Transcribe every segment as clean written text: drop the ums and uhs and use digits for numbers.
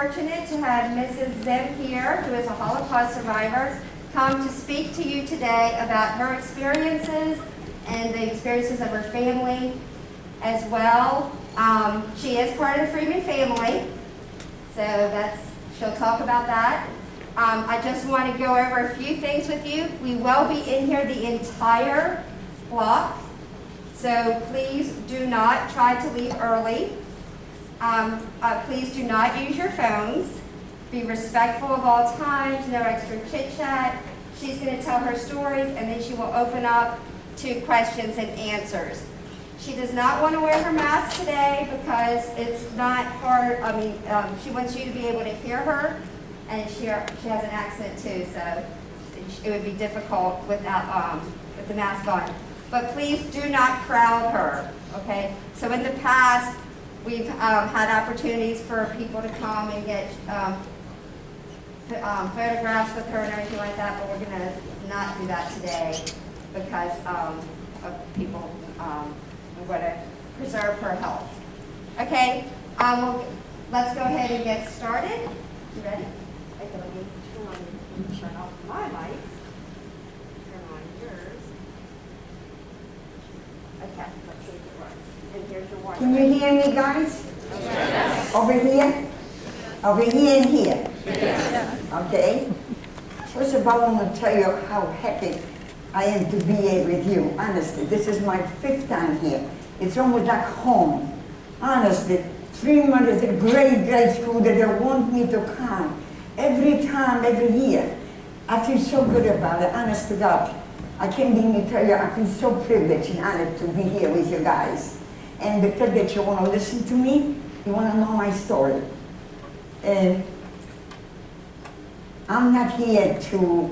fortunate to have Mrs. Zimm here, who is a Holocaust survivor, come to speak to you today about her experiences and the experiences of her family as well. She is part of the Freeman family, so she'll talk about that. I just want to go over a few things with you. We will be in here the entire block, so please do not try to leave early. Please do not use your phones. Be respectful of all times, no extra chit-chat. She's going to tell her stories, and then she will open up to questions and answers. She does not want to wear her mask today because it's not hard. She wants you to be able to hear her, and she has an accent too, so it would be difficult without with the mask on. But please do not crowd her, okay? So in the past, we've had opportunities for people to come and get photographs with her and everything like that, but we're going to not do that today because of people. We want to preserve her health. Okay, let's go ahead and get started. You ready? Okay, let me turn off my light. Turn on yours. Okay, let's see if it works. And here's your water. Can you hear me, guys? Yes. Over here? Over here and here? Yes. Okay. First of all, I want to tell you how happy I am to be here with you. Honestly, this is my 5th time here. It's almost like home. Honestly, Freeman is a great, great school that they want me to come. Every time, every year. I feel so good about it, honest to God. I can't even tell you, I feel so privileged and honored to be here with you guys. And the fact that you want to listen to me, you want to know my story. And I'm not here to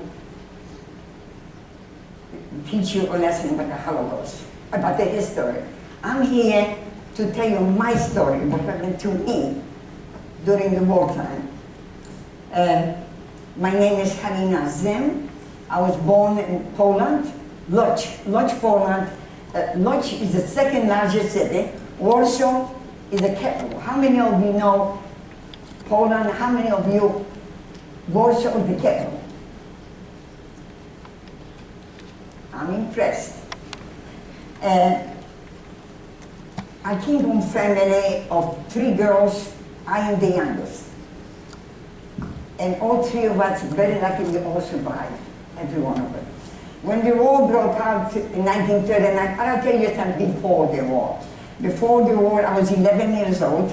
teach you a lesson about the Holocaust, about the history. I'm here to tell you my story, what happened to me during the wartime. My name is Zimm. I was born in Poland, Lodz, Poland. Lodz is the 2nd largest city. Warsaw is the capital. How many of you know Poland? How many of you Warsaw is the capital? I'm impressed. I came from a family of 3 girls. I am the youngest. And all 3 of us, very luckily, all survived, every one of us. When the war broke out in 1939, I'll tell you something before the war. Before the war, I was 11 years old,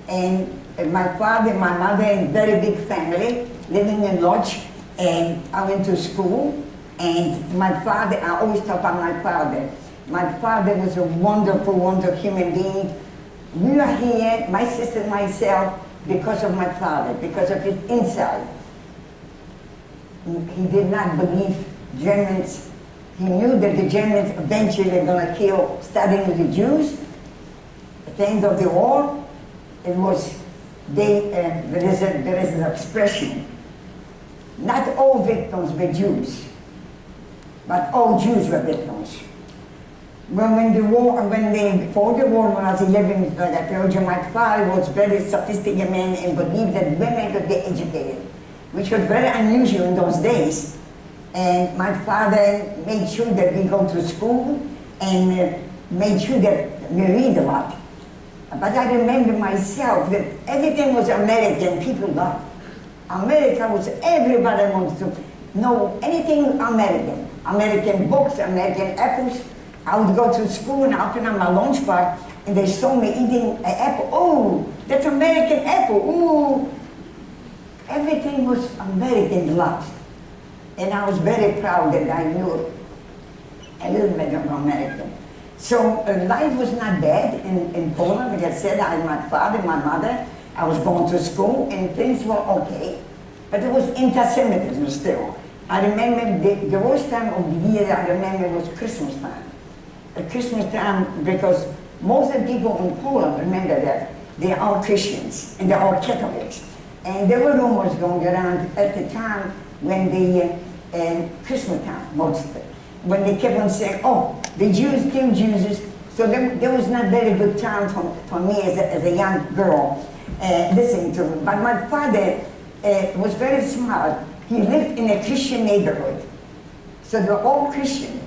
and my father and my mother, a very big family, living in Lodz, and I went to school, and my father, I always talk about my father. My father was a wonderful, wonderful human being. We are here, my sister and myself, because of my father, because of his insight. He did not believe Germans. He knew that the Germans eventually were going to kill, starting with the Jews. At the end of the war, it was, there is an expression, not all victims were Jews, but all Jews were victims. Before the war, when I was 11, like I told you, my father was a very sophisticated man and believed that women could get educated, which was very unusual in those days. And my father made sure that we go to school and made sure that we read a lot. But I remember myself that everything was American, people loved. America was, everybody wanted to know anything American. American books, American apples. I would go to school and open up my lunchbox and they saw me eating an apple. Oh, that's American apple, ooh. Everything was American love. And I was very proud that I knew a little bit of American. So life was not bad in Poland. Like I said, I had my father, my mother. I was going to school and things were okay. But it was anti-Semitism still. I remember the worst time of the year I remember was Christmas time. At Christmas time, because most of the people in Poland, remember that, they are all Christians and they're all Catholics. And there were rumors going around at the time when the Christmas time, mostly, when they kept on saying, oh, the Jews killed Jesus. So there was not very good time for me as a young girl. listening to me. But my father was very smart. He lived in a Christian neighborhood. So they were all Christian.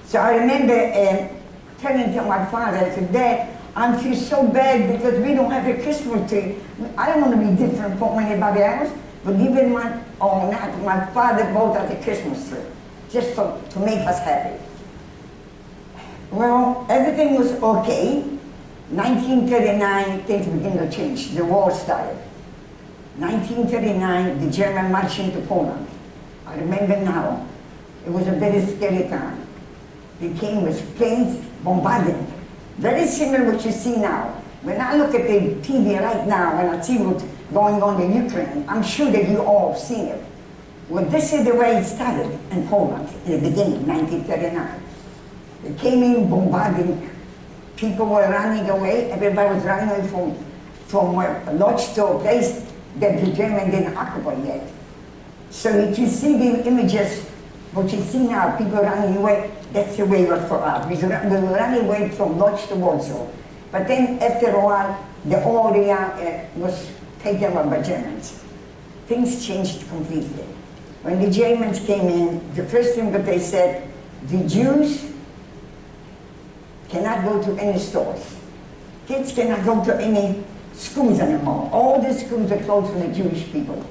So I remember telling to my father, I said, Dad, I feel so bad because we don't have a Christmas tree. I don't want to be different from anybody else, but even my own, my father bought us a Christmas tree, just to make us happy. Well, everything was okay. 1939, things began to change. The war started. 1939, the German marched into Poland. I remember now. It was a very scary time. They came with planes bombarding. Very similar to what you see now. When I look at the TV right now and I see what's going on in Ukraine, I'm sure that you all have seen it. Well, this is the way it started in Poland in the beginning, 1939. They came in bombarding. People were running away. Everybody was running away from a lodge to a place that the Germans didn't occupy yet. So if you see the images, what you see now, people running away, that's the way it was for us. We were running away from Lodz to Warsaw. But then after a while, the whole area was taken over by Germans. Things changed completely. When the Germans came in, the first thing that they said, the Jews cannot go to any stores. Kids cannot go to any schools anymore. All the schools are closed for the Jewish people.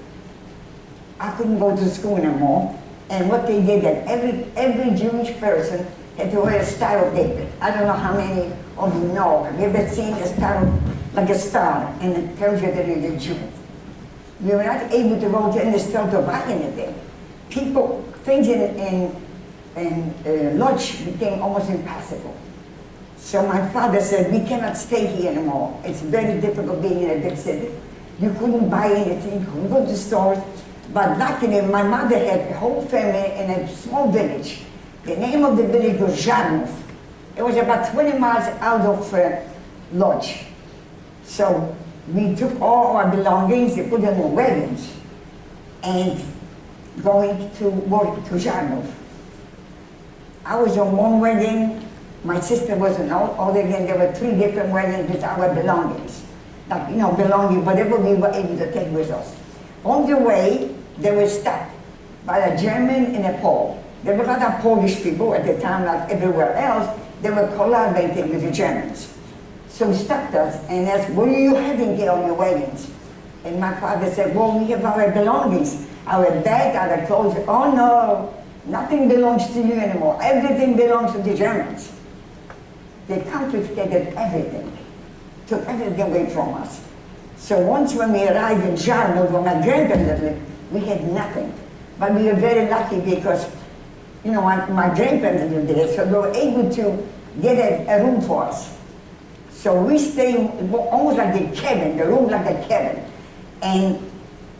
I couldn't go to school anymore. And what they did, that every Jewish person had to wear a Star of David. I don't know how many of you know. Have you ever seen a star, like a star, and it tells you that you're a Jew? We were not able to go to any store to buy anything. Things in Lodz became almost impossible. So my father said, we cannot stay here anymore. It's very difficult being in a big city. You couldn't buy anything, you couldn't go to stores. But luckily, my mother had a whole family in a small village. The name of the village was Żarnów. It was about 20 miles out of Lodz. So we took all our belongings, we put them in wagons, and going to work to Żarnów. I was on one wagon, my sister was on other wagon. There were 3 different wagons with our belongings. Like, belonging, whatever we were able to take with us. On the way, they were stopped by a German and a Pole. There were a lot of Polish people at the time, like everywhere else. They were collaborating with the Germans. So stopped us and asked, what are you having here on your wagons? And my father said, well, we have our belongings, our bag, our clothes. Oh no, nothing belongs to you anymore. Everything belongs to the Germans. They confiscated everything, took everything away from us. So once when we arrived in Żarnów, where my grandparents lived, we had nothing. But we were very lucky because, my grandparents lived there, so they were able to get a room for us. So we stayed almost like a cabin, the room like a cabin. And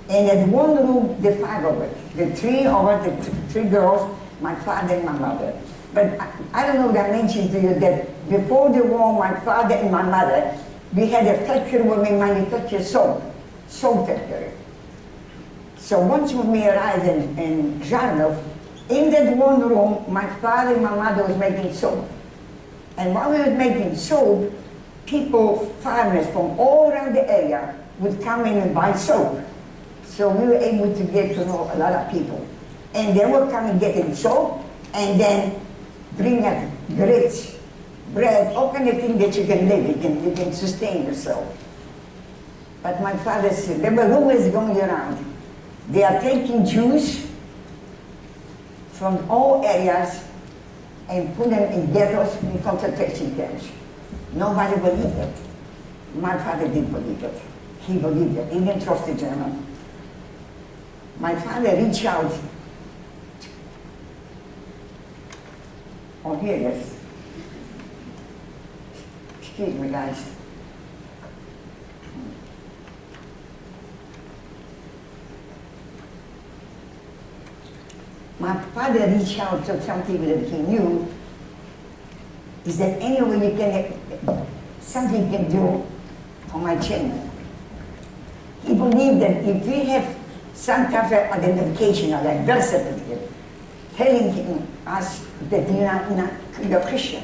at one room, the 5 of us, the 3 of us, the 3 girls, my father and my mother. But I don't know that I mentioned to you that before the war, my father and my mother, we had a factory where we manufactured soap factory. So once when we arrived in Żarnów, in that one room, my father and my mother was making soap. And while we were making soap, farmers from all around the area would come in and buy soap. So we were able to get to know a lot of people. And they would come and get in soap, and then bring us grits, bread, all kind of things that you can live, you can sustain yourself. But my father said, there were rumors going around. They are taking Jews from all areas and put them in ghettos in concentration camps. Nobody believed it. My father didn't believe it. He believed it. He didn't trust the German. My father reached out. Oh, here it is. Excuse me, guys. My father reached out to some people that he knew. Is there any way you can, something you can do for my children? He believed that if we have some type of identification or like birth certificate, telling us that you're Christian.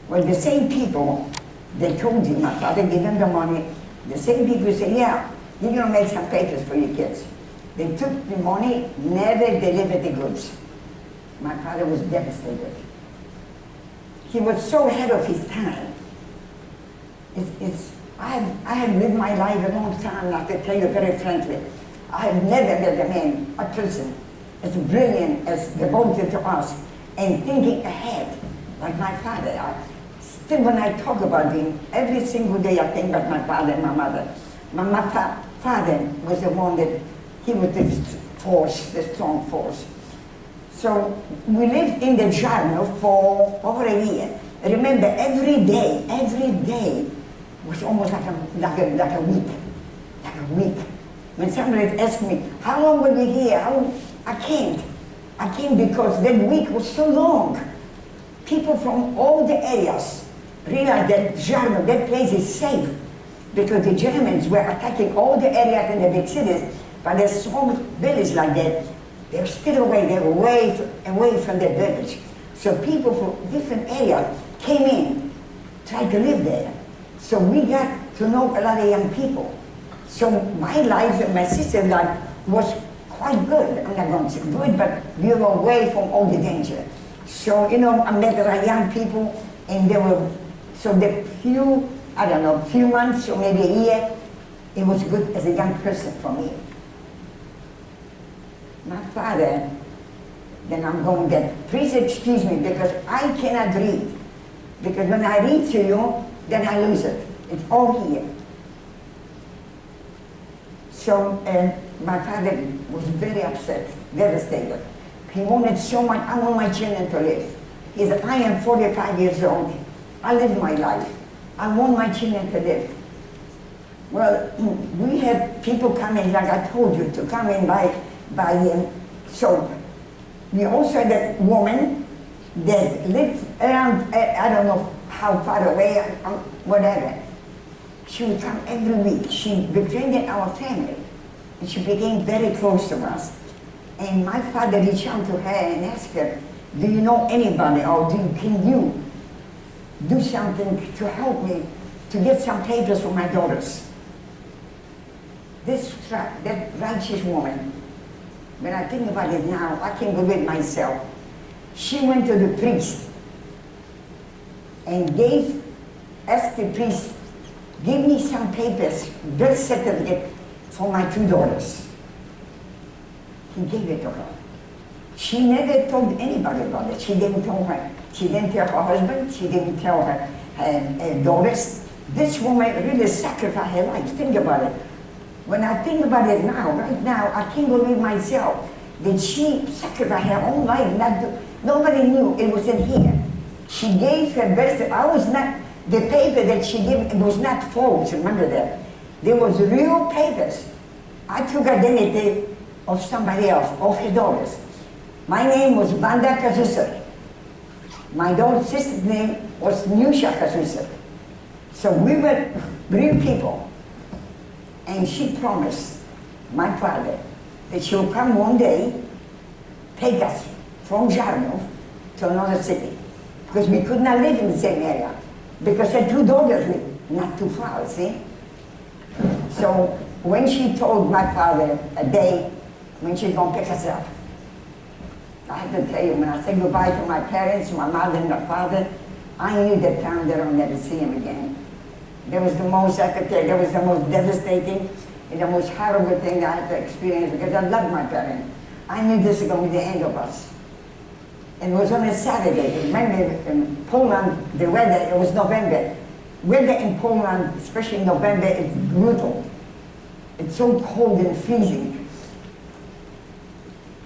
Well, the same people, they told him, my father gave him the money, The same people say, yeah, you're going to make some papers for your kids. They took the money, never delivered the goods. My father was devastated. He was so ahead of his time. I have lived my life a long time, I can tell you very frankly. I have never met a man, a person, as brilliant, as devoted to us, and thinking ahead, like my father. Still, when I talk about him, every single day I think about my father and my mother. My father was the one that, he was the force, the strong force. So we lived in the Giardino for over a year. Remember, every day was almost like a week. When somebody asked me, how long were you here? I came because that week was so long. People from all the areas realized that Giardino, that place is safe, because the Germans were attacking all the areas in the big cities, but there's small villages like that. They're still away, they're away from their village. So people from different areas came in, tried to live there. So we got to know a lot of young people. So my life and my sister's life was quite good. I'm not going to say good, but we were away from all the danger. So, you know, I met a lot of young people, and they were, so the few months or maybe a year, it was good as a young person for me. My father, then I'm going to get, please excuse me, because I cannot read. Because when I read to you, then I lose it. It's all here. So my father was very upset, devastated. He wanted so much, I want my children to live. He said, I am 45 years old. I live my life. I want my children to live. Well, we had people come in, like I told you, to come in by so we also had a woman that lived around, I don't know how far away, whatever. She would come every week. She befriended our family, and she became very close to us. And my father reached out to her and asked her, do you know anybody, or can you do something to help me to get some papers for my daughters? That righteous woman, when I think about it now, I can believe myself. She went to the priest and asked the priest, give me some papers, birth certificate for my two daughters. He gave it to her. She never told anybody about it. She didn't tell her. She didn't tell her husband. She didn't tell her daughters. This woman really sacrificed her life. Think about it. When I think about it now, right now, I can't believe myself that she sacrificed her own life. Nobody knew it was in here. She gave her best. The paper that she gave, it was not false, remember that. There was real papers. I took identity of somebody else, of her daughters. My name was Vanda Kazusa. My daughter's sister's name was Nusha Kazusa. So we were real people. And she promised my father that she will come one day, take us from Giardino to another city. Because we could not live in the same area. Because her two daughters lived not too far, see? So when she told my father a day when she's going to pick us up, I have to tell you, when I said goodbye to my parents, my mother and my father, I knew that time that I'll never see him again. That was the most, I could tell you, that was the most devastating and the most horrible thing that I had to experience, because I loved my parents. I knew this was going to be the end of us. And it was on a Saturday. Remember, in Poland, the weather, it was November. Weather in Poland, especially in November, it's brutal. It's so cold and freezing.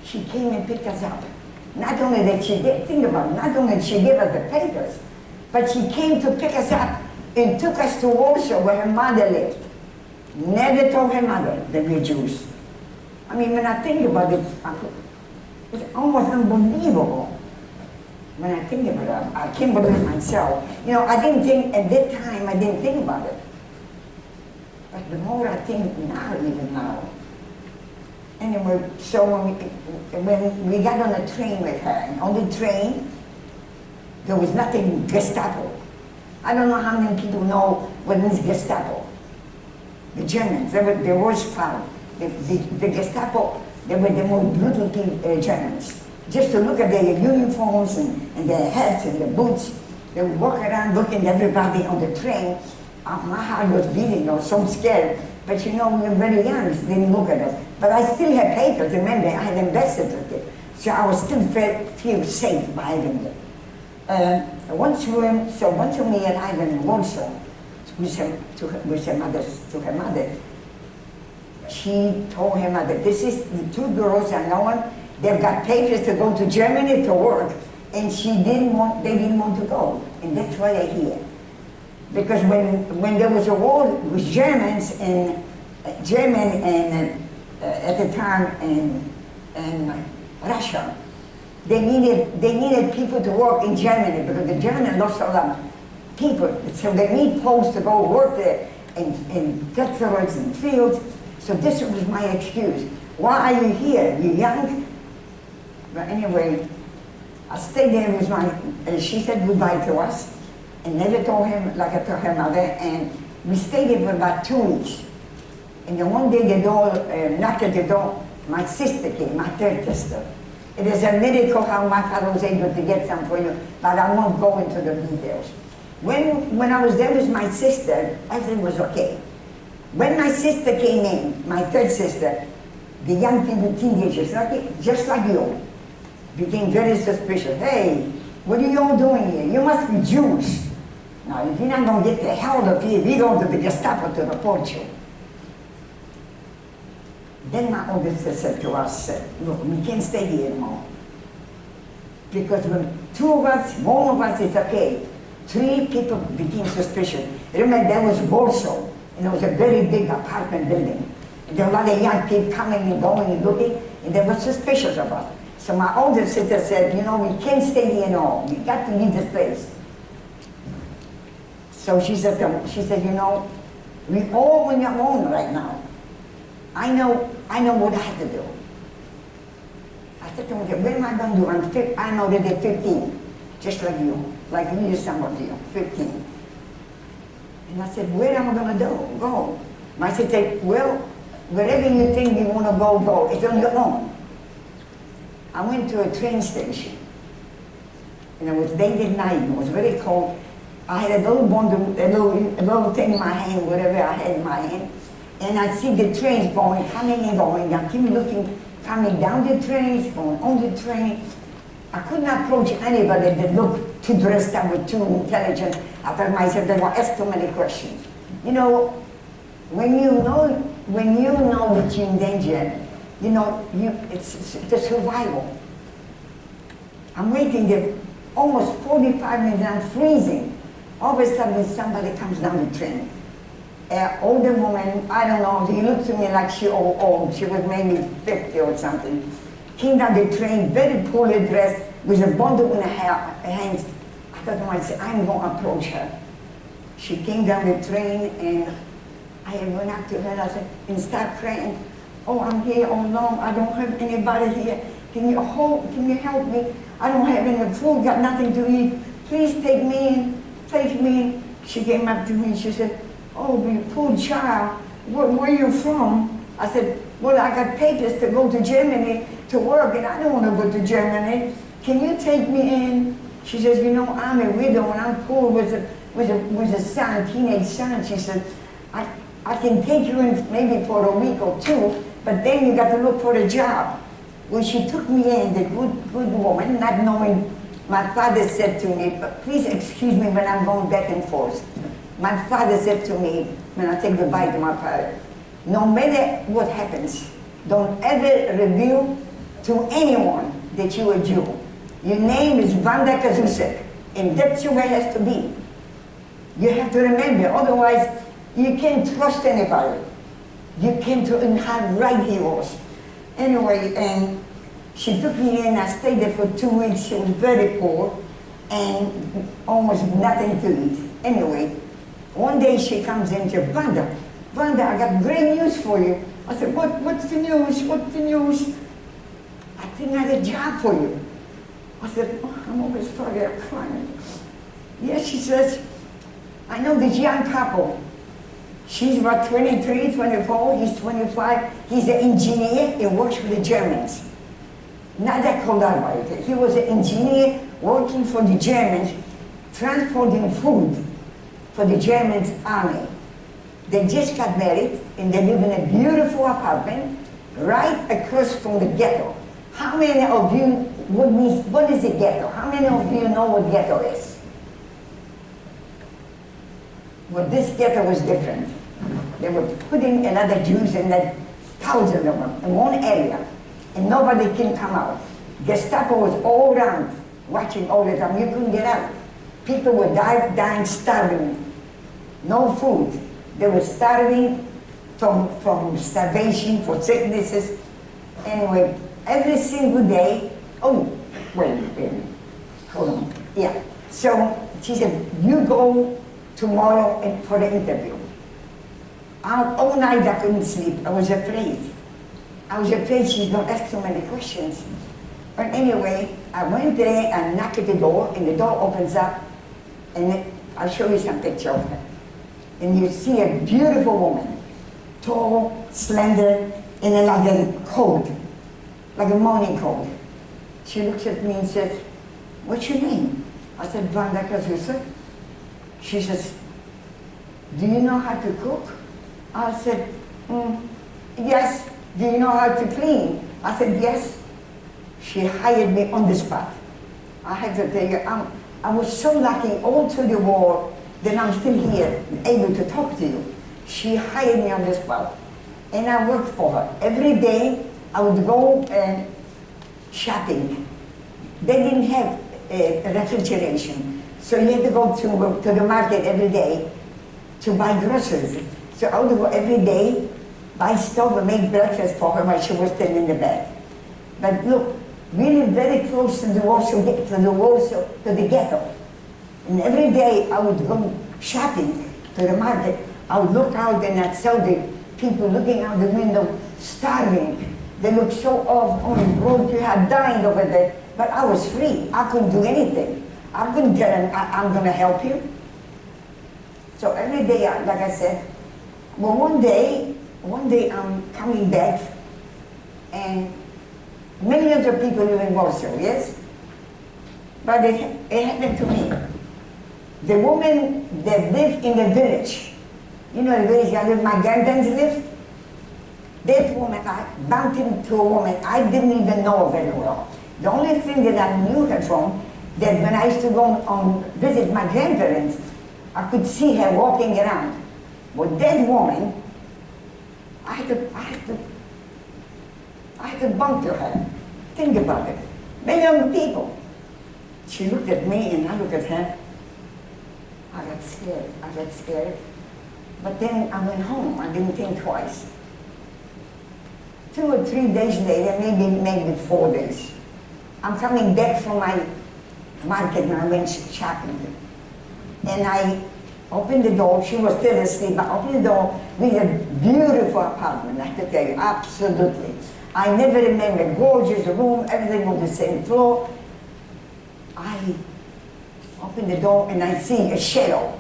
She came and picked us up. Not only that she did, think about it, not only did she give us the papers, but she came to pick us up and took us to Warsaw, where her mother lived. Never told her mother that we're Jews. I mean, when I think about it, it's almost unbelievable. When I think about it, I can't believe myself. You know, I didn't think, at that time, I didn't think about it. But the more I think now, even now. Anyway, so when we got on a train with her, and on the train, there was nothing Gestapo. I don't know how many people know what means Gestapo. the Germans. They were the worst part. The Gestapo, they were the most brutal Germans. Just to look at their uniforms and their hats and their boots, they would walk around looking at everybody on the train. My heart was beating, I was so scared. But you know, we were very young, so didn't look at us. But I still had papers, remember, I had invested with it. So I was still feel safe by having it. Once we arrived in Warsaw to her mother, she told her mother, this is the two girls I know, they've got papers to go to Germany to work, and they didn't want to go, and that's why they're here. Because when there was a war with Germans and at the time in Russia, they needed people to work in Germany because the Germans lost a lot of people, so they need folks to go work there in factories and fields. So this was my excuse. Why are you here? You're young. But anyway, I stayed there with she said goodbye to us and never told him like I told her mother, and we stayed there for about 2 weeks. And then one day the door, knocked at the door, my sister came, my third sister. It is a miracle how my father was able to get some for you, but I won't go into the details. When I was there with my sister, everything was okay. When my sister came in, my third sister, the young people, teenagers, just like you, became very suspicious. Hey, what are you all doing here? You must be Jews. Now, if you're not going to get the hell out of here, we go to the Gestapo to report you. Then my older sister said to us, look, we can't stay here anymore. Because when two of us, one of us, it's okay. 3 people became suspicious. Remember, there was Warsaw, and it was a very big apartment building. And there were a lot of young people coming and going and looking, and they were suspicious of us. So my older sister said, you know, we can't stay here anymore. We got to leave this place. So she said, you know, we all on your own right now. I know what I have to do. I said to myself, what am I going to do? I'm already 15, just like you, some of you, 15. And I said, where am I going to go? My sister said, well, wherever you think you want to go, go. It's on your own. I went to a train station, and it was late at night, it was very cold. I had a little bundle, a little thing in my hand, whatever I had in my hand, and I see the trains going, coming and going. I keep looking, coming down the trains, going on the train. I couldn't approach anybody that looked too dressed up or too intelligent. I thought myself, they were asked too many questions. You know, when you know that you're in danger, you know, it's the survival. I'm waiting there almost 45 minutes, I'm freezing. All of a sudden, somebody comes down the train. An older woman, I don't know, he looked at me like she was old. She was maybe 50 or something. Came down the train, very poorly dressed, with a bundle in her hands. I thought to myself, I'm going to approach her. She came down the train, and I went up to her and I said, and start crying. Oh, I'm here all alone. I don't have anybody here. Can you help me? I don't have any food, got nothing to eat. Please take me in, take me in. She came up to me and she said, oh, you poor child, where are you from? I said, well, I got papers to go to Germany to work, and I don't want to go to Germany. Can you take me in? She says, you know, I'm a widow and I'm poor with a son, teenage son. She said, I can take you in maybe for a week or 2, but then you got to look for a job. When she took me in, the good woman, not knowing, my father said to me, but please excuse me when I'm going back and forth. My father said to me, when I said goodbye to my father, no matter what happens, don't ever reveal to anyone that you're a Jew. Your name is Wanda Kazusek, and that's the way it has to be. You have to remember, otherwise you can't trust anybody. You can't have right heroes. Anyway, and she took me in, I stayed there for 2 weeks. She was very poor and almost nothing to eat. Anyway, one day she comes in and says, Wanda, I got great news for you. I said, what's the news? What's the news? I think I had a job for you. I said, oh, I'm always sorry, I'm crying. Yes, she says, I know this young couple. She's about 23, 24, he's 25. He's an engineer, he works for the Germans. Not that cold Arbeiter. He was an engineer working for the Germans, transporting food for the German army. They just got married and they live in a beautiful apartment right across from the ghetto. How many of you what is the ghetto? How many of you know what ghetto is? Well, this ghetto was different. They were putting another Jews in that, thousands of them, in one area, and nobody can come out. Gestapo was all around, watching all the time. You couldn't get out. People were dying, starving. No food. They were starving from starvation, for sicknesses. Anyway, every single day, oh, wait, hold on. Yeah, so she said, you go tomorrow for the interview. All night I couldn't sleep. I was afraid. I was afraid she's going to ask so many questions. But anyway, I went there and knocked at the door, and the door opens up, and I'll show you some picture of her. And you see a beautiful woman, tall, slender, in like a coat, like a morning coat. She looks at me and says, what's your name? I said, Vanda Kazusa. She says, do you know how to cook? I said, yes. Do you know how to clean? I said, yes. She hired me on the spot. I have to tell you, I was so lucky all through the war that I'm still here, able to talk to you. She hired me on the spot. And I worked for her. Every day, I would go shopping. They didn't have refrigeration. So you had to go to the market every day to buy groceries. So I would go every day, buy stuff and make breakfast for her while she was still in the bed. But look, we live very close to the ghetto. And every day I would go shopping to the market. I would look out and I'd saw the people looking out the window, starving. They looked so off on the road, you had dying over there. But I was free. I couldn't do anything. I couldn't tell them, I'm going to help you. So every day, like I said, well, one day I'm coming back, and millions of people live in Warsaw, yes? But it happened to me. The woman that lived in the village, you know the village where my grandparents lived? That woman, I bumped into a woman I didn't even know very well. The only thing that I knew her from, that when I used to go on visit my grandparents, I could see her walking around. But that woman, I had to bump to her. Think about it. Millions of people. She looked at me and I looked at her. I got scared. But then I went home. I didn't think twice. 2 or 3 days later, maybe 4 days, I'm coming back from my market and I went shopping. And I opened the door. She was still asleep. I opened the door with a beautiful apartment, I have to tell you, absolutely. I never remember, gorgeous room, everything on the same floor. I opened the door and I see a shadow.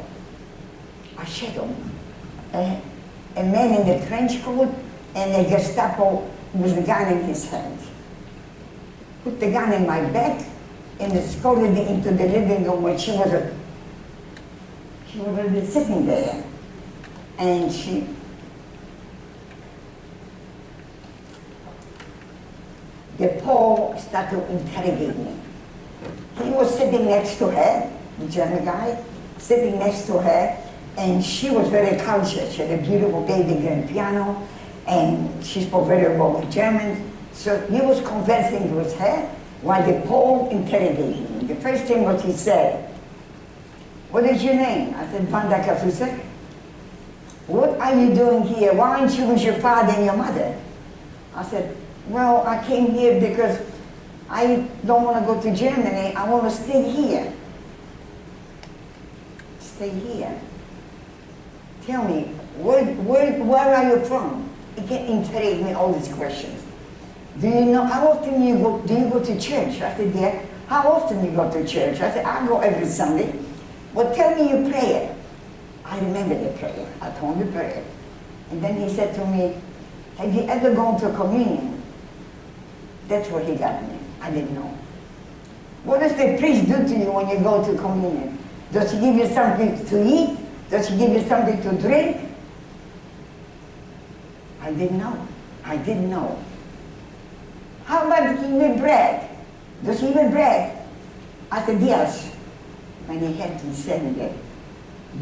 A man in a trench coat and a Gestapo with the gun in his hand. Put the gun in my back and escorted me into the living room where she was already sitting there. And the Paul started to interrogate me. He was sitting next to her, the German guy, sitting next to her, and she was very cultured. She had a beautiful baby grand piano, and she spoke very well German. So he was conversing with her while the Paul interrogated me. The first thing what he said, what is your name? I said, Vanda Kafusek. What are you doing here? Why aren't you with your father and your mother? I said, well, I came here because I don't want to go to Germany. I want to stay here. Stay here. Tell me, where are you from? You can't interrogate me all these questions. Do you know, how often do you go to church? I said, yeah. How often you go to church? I said, I go every Sunday. Well, tell me your prayer. I remember the prayer. I told the prayer. And then he said to me, have you ever gone to communion? That's what he got me. I didn't know. What does the priest do to you when you go to communion? Does he give you something to eat? Does he give you something to drink? I didn't know. I didn't know. How about even bread? Does he eat bread? I said, yes. And he had to say that,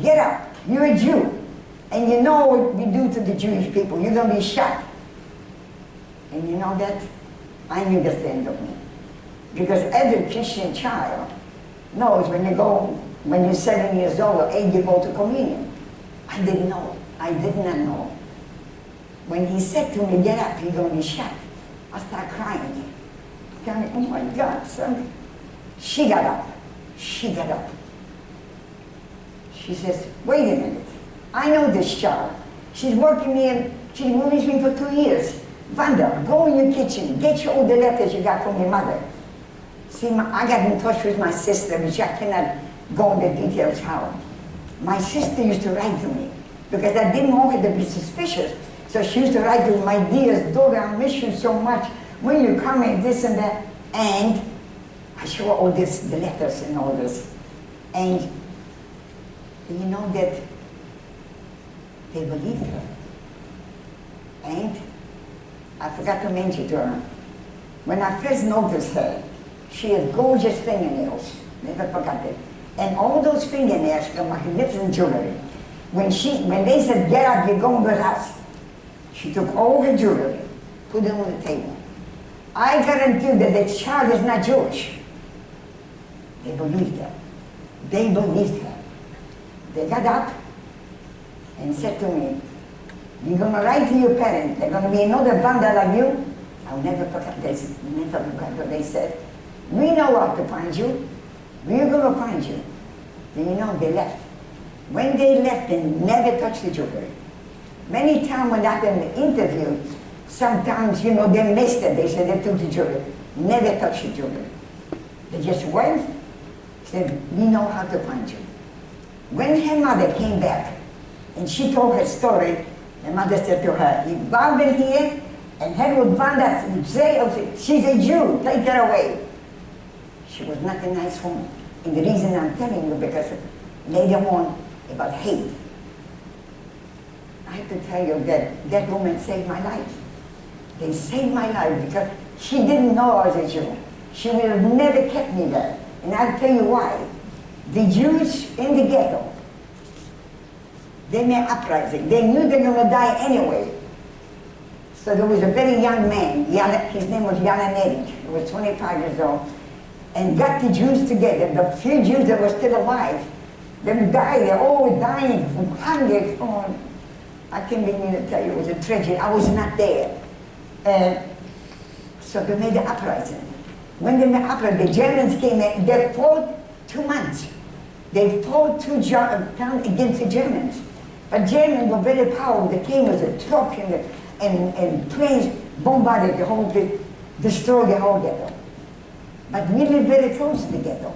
get up, you're a Jew. And you know what we do to the Jewish people. You're going to be shot. And you know that? I knew that's the end of me. Because every Christian child knows when you're 7 years old or 8, you go to communion. I didn't know. I did not know. When he said to me, get up, you're going to be shot, I started crying. Telling, oh my God, son. She got up. She got up. She says, wait a minute. I know this child. She's working here, she's been with me for 2 years. Wanda, go in your kitchen, get all the letters you got from your mother. See, I got in touch with my sister, which I cannot go into the details how. My sister used to write to me, because I didn't want her to be suspicious. So she used to write to me, my dearest daughter, I miss you so much. When you come and this and that. And I show her all this, the letters and all this. And you know that they believed her. And I forgot to mention to her, when I first noticed her, she had gorgeous fingernails. Never forgot it. And all those fingernails were magnificent jewelry. When they said, get up, you're going with us, she took all her jewelry, put them on the table. I guarantee you that the child is not Jewish. They believed her. They believed her. They got up and said to me, you're going to write to your parents, there's going to be another banda like you. I'll never forget this, never forget what they said. We know where to find you. We're going to find you. And you know, they left. When they left, they never touched the jewelry. Many times when I did the interview, sometimes, you know, they missed it. They said they took the jewelry. Never touched the jewelry. They just went, said, we know how to find you. When her mother came back, and she told her story, the mother said to her, if Bob been here, and Herod Vanda say, she's a Jew, take her away. She was not a nice woman. And the reason I'm telling you, because later on, about hate. I have to tell you that that woman saved my life. They saved my life because she didn't know I was a Jew. She would have never kept me there. And I'll tell you why. The Jews in the ghetto, they made uprising. They knew they were going to die anyway. So there was a very young man, his name was Yana he was 25 years old, and got the Jews together, the few Jews that were still alive. They died, they're all dying from hunger. Oh, I can't begin to tell you, it was a tragedy. I was not there. So they made the uprising. When they made the uprising, the Germans came in, they fought 2 months. They fought against the Germans. But Germans were very powerful. They came with a truck and planes bombarded the whole place, destroyed the whole ghetto. But we live very close to the ghetto.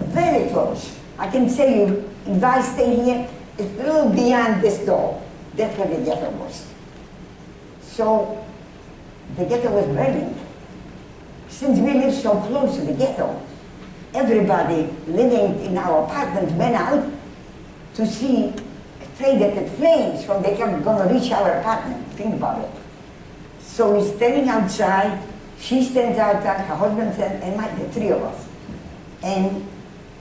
Very close. I can tell you, if I stay here, it's a little beyond this door. That's where the ghetto was. So, the ghetto was burning. Since we live so close to the ghetto, everybody living in our apartments went out to see, afraid that the flames from the camp were going to reach our apartment. Think about it. So we're standing outside, she stands outside, her husband stands, and the 3 of us. And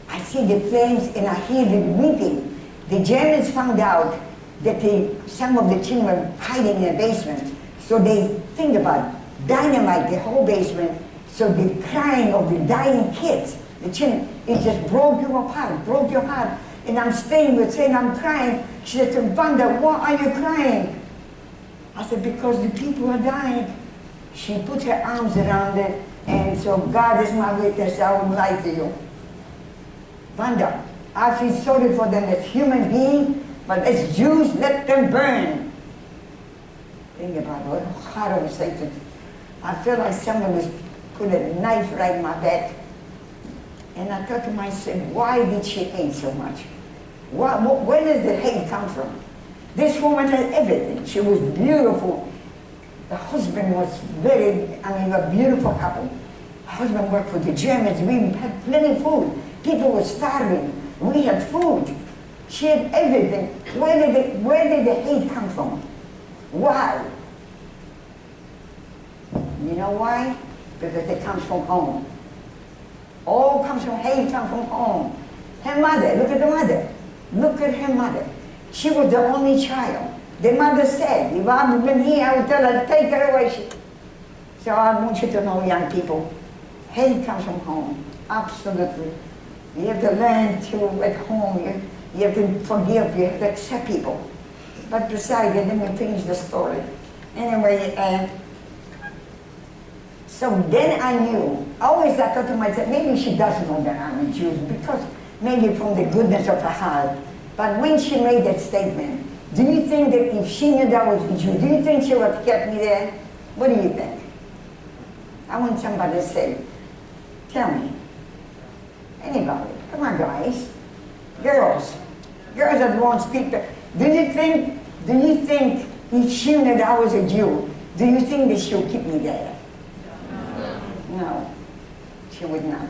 I see the flames and I hear them weeping. The Germans found out that some of the children were hiding in the basement. So they think about dynamite the whole basement. So the crying of the dying kids, the children, it just broke you apart, broke your heart. And I'm staying with saying I'm crying. She said to Wanda, why are you crying? I said, because the people are dying. She put her arms around it, and so God is my witness, I won't lie to you. Wanda, I feel sorry for them as human beings, but as Jews, let them burn. Think about what horrible Satan. I feel like someone was put a knife right in my back. And I thought to myself, why did she hate so much? Where does the hate come from? This woman had everything. She was beautiful. The husband was a beautiful couple. The husband worked for the Germans. We had plenty of food. People were starving. We had food. She had everything. Where did the hate come from? Why? You know why? Because it comes from home. All comes from hate, comes from home. Her mother, look at the mother. Look at her mother. She was the only child. The mother said, if I had been here, I would tell her, take her away. So I want you to know, young people, hate comes from home. Absolutely. You have to learn to, at home, you have to forgive, you have to accept people. But besides, let me finish the story. Anyway, so then I knew, always I thought to myself, maybe she doesn't know that I'm a Jew, because maybe from the goodness of her heart. But when she made that statement, do you think that if she knew that I was a Jew, do you think she would have kept me there? What do you think? I want somebody to say, tell me. Anybody, come on guys, girls that won't speak. Do you think if she knew that I was a Jew, do you think that she would keep me there? No, she would not.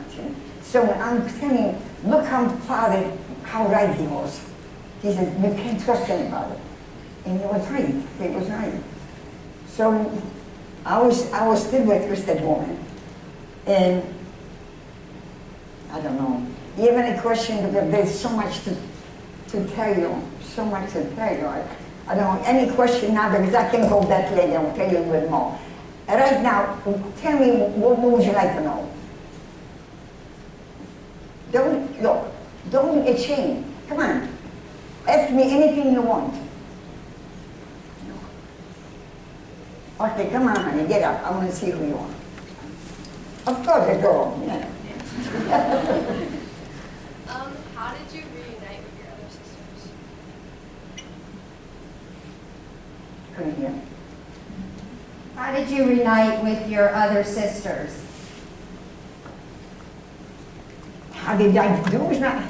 So I'm telling you, look how right he was. He said, you can't trust anybody. And he was right, he was right. So I was still with that woman. And I don't know, you have any question? Because there's so much to tell you, so much to tell you. I don't know, any question now, because I can go back later and tell you a little bit more. Right now, tell me, what would you like to know? Don't be ashamed. Come on. Ask me anything you want. Okay, come on, honey, get up. I want to see who you are. Of course, a girl. Yeah. How did you reunite with your other sisters? Couldn't hear. How did you reunite with your other sisters? How did I do? It's not.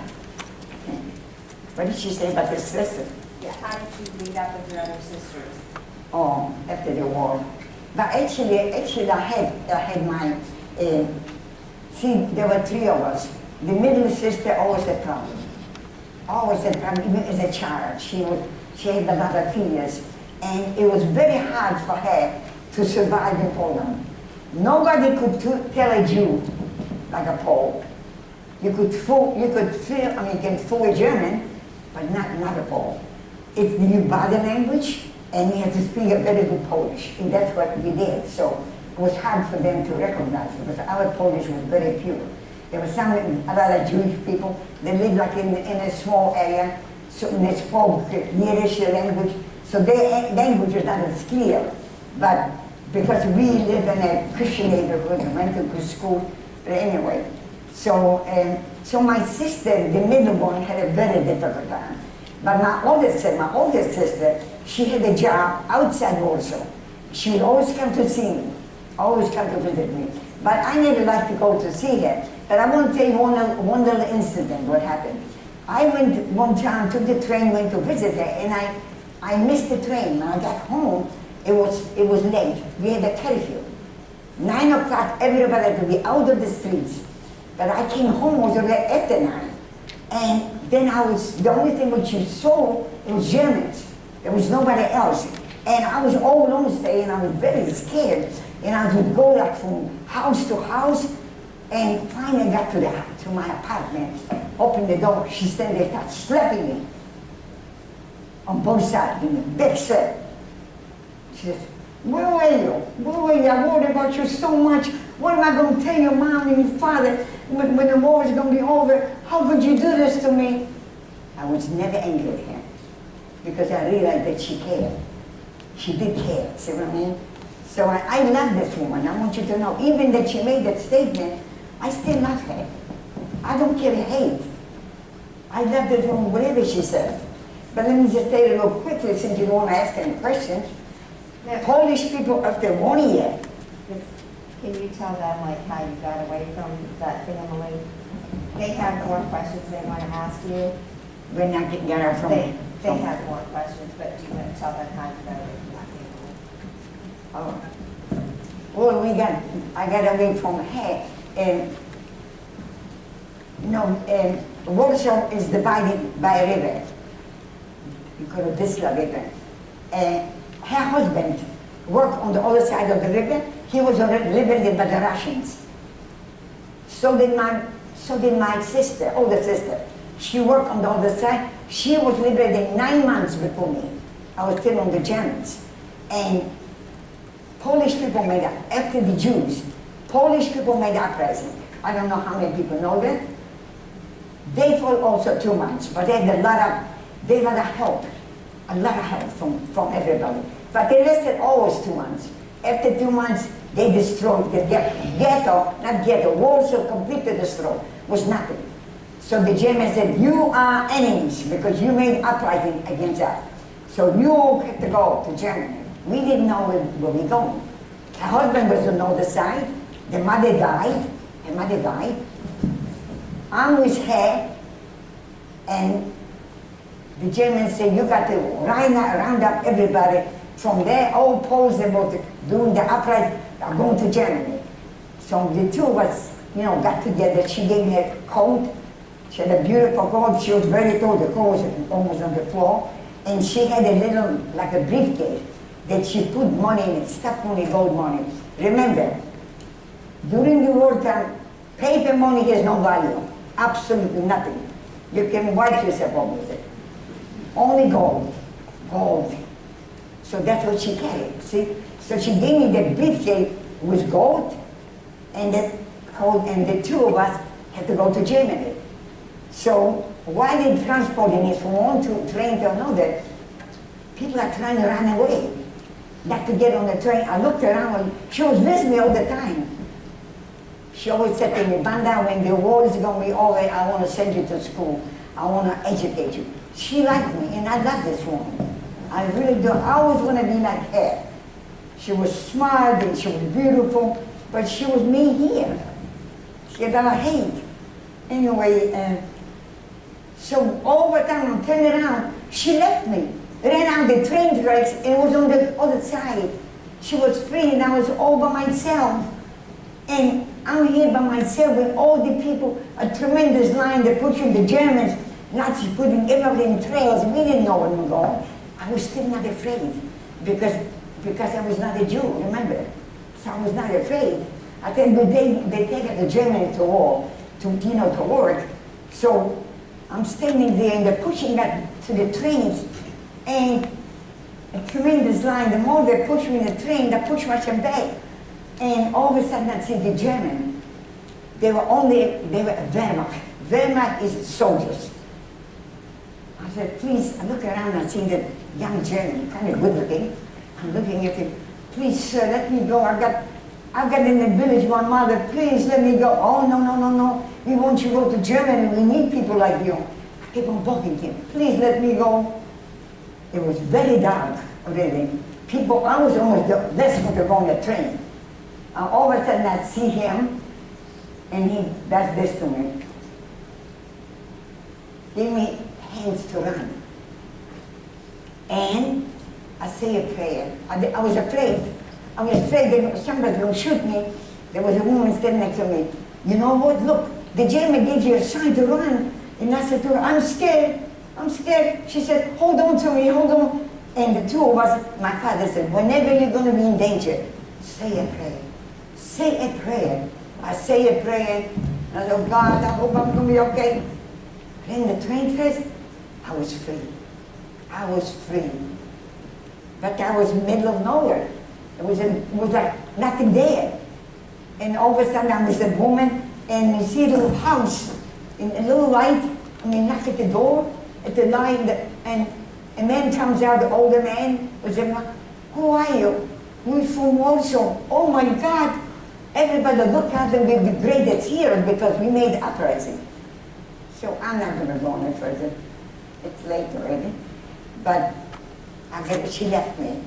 What did she say about the sister? Yeah, how did you meet up with your other sisters? Oh, after the war. But actually, I had my. See, there were three of us. The middle sister always had problems. Always had problems. Even as a child, she had a lot of fears, and it was very hard for her to survive in Poland. Nobody could tell a Jew like a Pole. You can fool a German, but not a Pole. It's the body language, and you have to speak a very good Polish, and that's what we did. So it was hard for them to recognize it, because our Polish was very pure. There were a lot of Jewish people. They lived like in a small area, so they spoke Yiddish language. So their language was not as clear, but because we live in a Christian neighborhood and went to good school, but anyway. So my sister, the middle one, had a very difficult time. But my oldest sister, she had a job outside Warsaw. She would always come to see me, always come to visit me. But I never liked to go to see her. But I want to tell you one little incident what happened. I went one time, took the train, went to visit her, and I missed the train. When I got home, it was late. We had a curfew. 9 o'clock, everybody had to be out of the streets. But I came home, it was already after 9. And then the only thing which you saw, it was Germans. There was nobody else. And I was all alone staying, and I was very scared. And I would go like from house to house, and finally got to my apartment, opened the door, she standing there, started slapping me on both sides, in the big slap. She said, where were you? Where were you? I worried about you so much. What am I going to tell your mom and your father when the war is going to be over? How could you do this to me? I was never angry with her, because I realized that she cared. She did care, see what I mean? So I love this woman. I want you to know, even that she made that statement, I still love her. I don't care hate. I love this woman, whatever she said. But let me just tell you real quickly, since you don't want to ask any questions. The Polish people, after 1 year. Can you tell them like how you got away from that family? They have more questions they want to ask you. when I get out from. They from- have more questions, but do you want to tell them how you voted? Oh. Well, I got away from her, and Warsaw is divided by a river. You call it this river. Her husband worked on the other side of the river. He was already liberated by the Russians. So did my sister, older sister. She worked on the other side. She was liberated 9 months before me. I was still on the Germans. And Polish people made up, after the Jews, Polish people made uprising. I don't know how many people know that. They fought also 2 months, but they had a lot of help from everybody. But they lasted always 2 months. After 2 months, they destroyed the ghetto, Warsaw completely destroyed, was nothing. So the Germans said, you are enemies because you made uprising against us. So you all had to go to Germany. We didn't know where we were going. Her husband was on the other side. The mother died. Her mother died. I'm with her, and the Germans said, you got to round up everybody. From there, all Poles that were doing the uprising are going to Germany. So the two of us, got together. She gave me a coat. She had a beautiful coat. She was very tall. The coat was almost on the floor. And she had a little, like a briefcase, that she put money in it, stuff money, gold money. Remember, during the wartime, paper money has no value. Absolutely nothing. You can wipe yourself off with it. Only gold. Gold. So that's what she carried, see? So she gave me the briefcase with gold, and the two of us had to go to Germany. So while they're transporting us from one train to another, people are trying to run away, not to get on the train. I looked around, and she was with me all the time. She always said to me, Banda, when the war is going to be over, I want to send you to school. I want to educate you. She liked me, and I love this woman. I really do. I always want to be like her. She was smart, and she was beautiful, but she was me here. She had a hate. Anyway, so all the time I'm turning around, she left me. Ran out the train tracks and was on the other side. She was free and I was all by myself. And I'm here by myself with all the people, a tremendous line. They're pushing the Germans, Nazis putting everybody in trains. We didn't know where we were going. I was still not afraid because I was not a Jew, remember? So I was not afraid. I think they take the Germans to war, to work. So I'm standing there and they're pushing us to the trains, and a tremendous line. The more they push me in the train, they push myself back. And all of a sudden I see the German. They were Wehrmacht. Wehrmacht is soldiers. I said, please, I look around and I see the young German, kind of good looking. I'm looking at him, please sir, let me go. I've got in the village my mother, please let me go. Oh, no. We want you to go to Germany. We need people like you. I kept on talking to him, please let me go. It was very dark, really. I was almost desperate to go on the train. All of a sudden I see him, and he does this to me. Give me hands to run. And I say a prayer. I was afraid. I was afraid that somebody will shoot me. There was a woman standing next to me. You know what? Look, the German gives you a sign to run. And I said to her, I'm scared. She said, hold on to me, hold on. And the two of us, my father said, whenever you're going to be in danger, say a prayer. Say a prayer. I say a prayer. And I said, oh God, I hope I'm going to be okay. And in the train first, I was free. I was free. But I was in the middle of nowhere. It was like nothing there. And all of a sudden I was a woman, and you see a little house, in a little light, and they knock at the door, at the light, and a man comes out, the older man, was saying, who are you? We're from Warsaw. Oh my God. Everybody look at them, we'll be great at here because we made uprising. So I'm not going to go any further. It's late already. But she left me.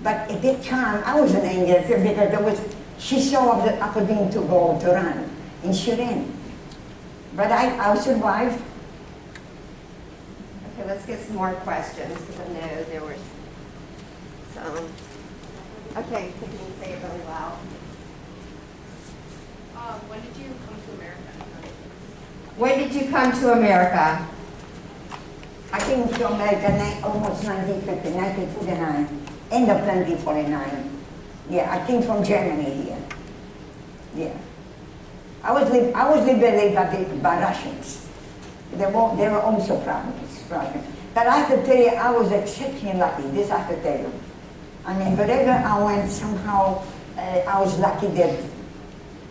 But at that time, I wasn't angry at her because she saw the opportunity to go to run, and she ran. But I survived. Okay, let's get some more questions, because I know there was some. Okay, so can you say it really loud? When did you come to America? When did you come to America? I came to America almost 1950, 1949, end of 1949. Yeah, I came from Germany here. Yeah. I was liberated by Russians. They were also problems, Russians. But I have to tell you, I was exceptionally lucky. This I have to tell you. I mean, wherever I went, somehow I was lucky that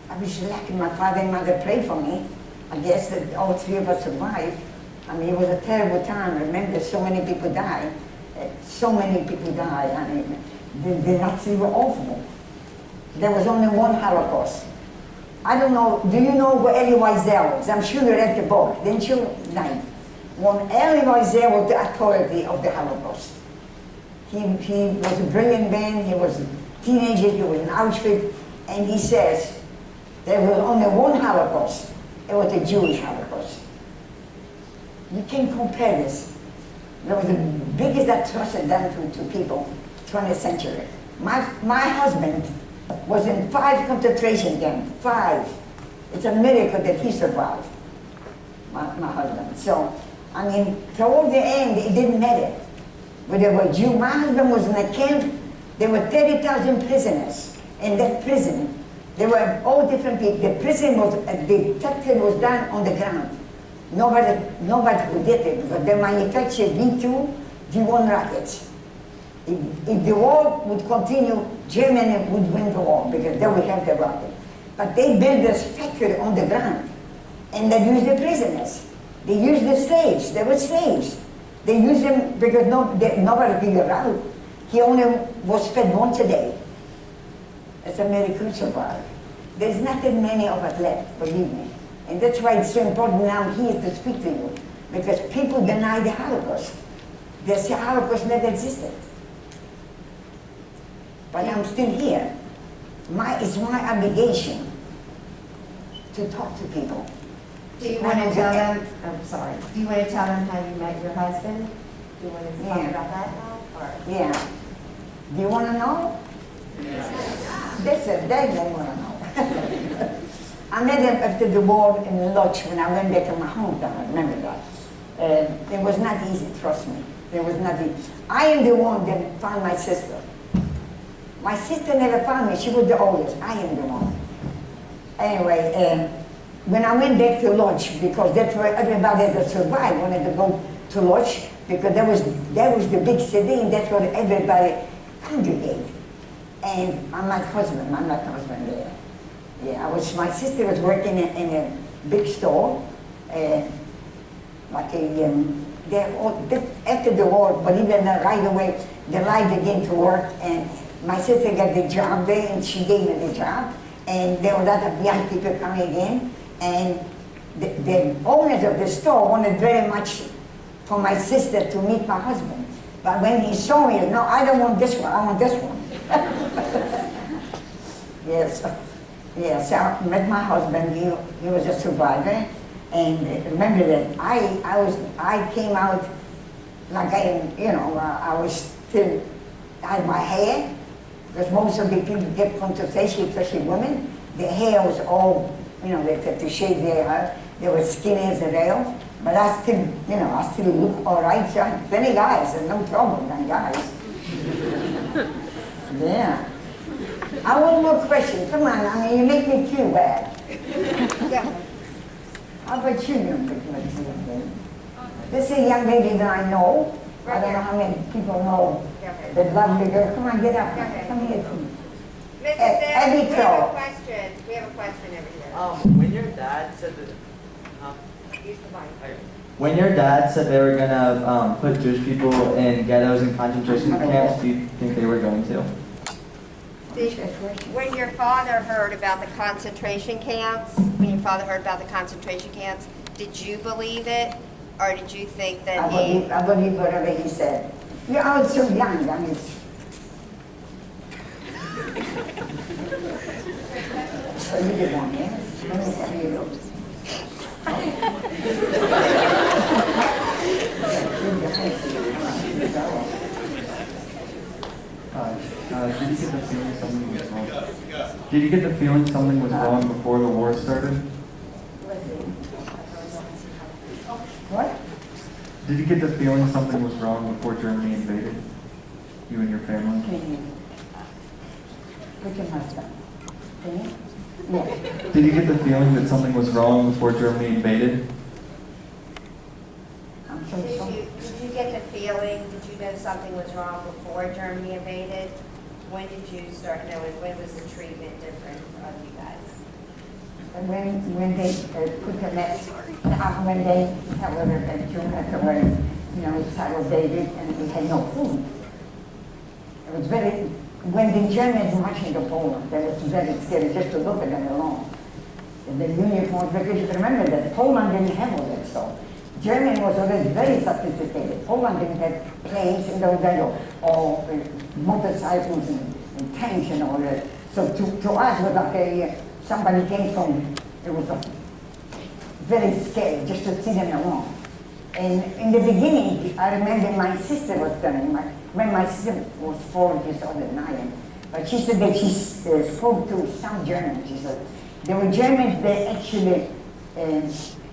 I was lucky my father and mother prayed for me. I guess that all three of us survived. I mean, it was a terrible time. Remember, so many people died. So many people died. I mean, the Nazis were awful. There was only one Holocaust. I don't know, do you know who Elie Wiesel was? I'm sure you read the book, didn't you? No. When Elie Wiesel was the authority of the Holocaust. He was a brilliant man, he was a teenager, he was in Auschwitz, and he says, there was only one Holocaust. It was the Jewish Holocaust. You can't compare this. It was the biggest atrocity done to people, 20th century. My husband was in 5 concentration camps, 5. It's a miracle that he survived, my husband. So, I mean, toward the end, it didn't matter whether they were Jew. My husband was in a camp, there were 30,000 prisoners in that prison. They were all different people. The prison was, the factory was done on the ground. Nobody could get it because they manufactured V2, V1 rockets. If the war would continue, Germany would win the war because they would have the rocket. But they built this factory on the ground, and they used the prisoners. They used the slaves. They were slaves. They used them because nobody figured out. He only was fed once a day. It's a miracle survived. There's not that many of us left, believe me. And that's why it's so important now I'm here to speak to you, because people deny the Holocaust. They say Holocaust never existed. But I'm still here. It's my obligation to talk to people. Do you want to tell them, I'm sorry, do you want to tell them how you met your husband? Do you want to talk about that now? Or? Yeah. Do you want to know? Yeah. They want to know. I met him after the war in Lodz when I went back to my hometown, I remember that. It was not easy, trust me. It was not easy. I am the one that found my sister. My sister never found me, she was the oldest, I am the one. Anyway, when I went back to Lodz, because that's where everybody that survived wanted to go to Lodz, because that was the big city, and that's where everybody congregated. And I met my husband there. Yeah, my sister was working in a big store, like after the war, but even right away, the light began to work, and my sister got the job there, and she gave me the job, and there were a lot of young people coming in, and the owners of the store wanted very much for my sister to meet my husband. But when he saw me, no, I don't want this one, I want this one. Yes, I met my husband, he was a survivor, and remember that I came out like I was still, I had my hair, because most of the people get concentration, especially women, their hair was all, they had to shave their hair, they were skinny as a rail, but I still look all right, so I had plenty of guys, and no problem on guys. Yeah. I want more questions. Come on, I mean, you make me feel bad. Yeah. How about you, young lady? This is a young lady that I know. I don't know how many people know that lovely girl. Come on, get up. Come here. Mrs. Zimm, we have a question. We have a question over here. When your dad said that, Use the mic. when your dad said they were gonna put Jewish people in ghettos and concentration camps, do you think they were going to? When your father heard about the concentration camps, did you believe it, or did you think that I believe whatever he said. You're all so young, I mean. So you did one, yeah? Let me see you go. feeling something was wrong? Did you get the feeling something was wrong before the war started? What? Did you get the feeling something was wrong before Germany invaded? You and your family? Can you put your mask down? Can you? Yes. Did you get the feeling that something was wrong before Germany invaded? I'm so Did sorry. you get the feeling, did you know something was wrong before Germany invaded? When did you start knowing, when was the treatment different of you guys? When they put the mask, when they, however, June afterwards, you know, it started David and we had no food. It was very, when the Germans marched into Poland, that was very scary just to look at them alone. The uniforms, because you remember that Poland didn't have all that stuff. Germany was already very sophisticated. Poland didn't have planes and those days, or motorcycles and tanks and all that. So to us, it was like somebody came from, it was very scary just to see them alone. And in the beginning, I remember my sister was telling me, when my sister was 4 years older than I am, but she said that she spoke to some Germans. She said there were Germans that actually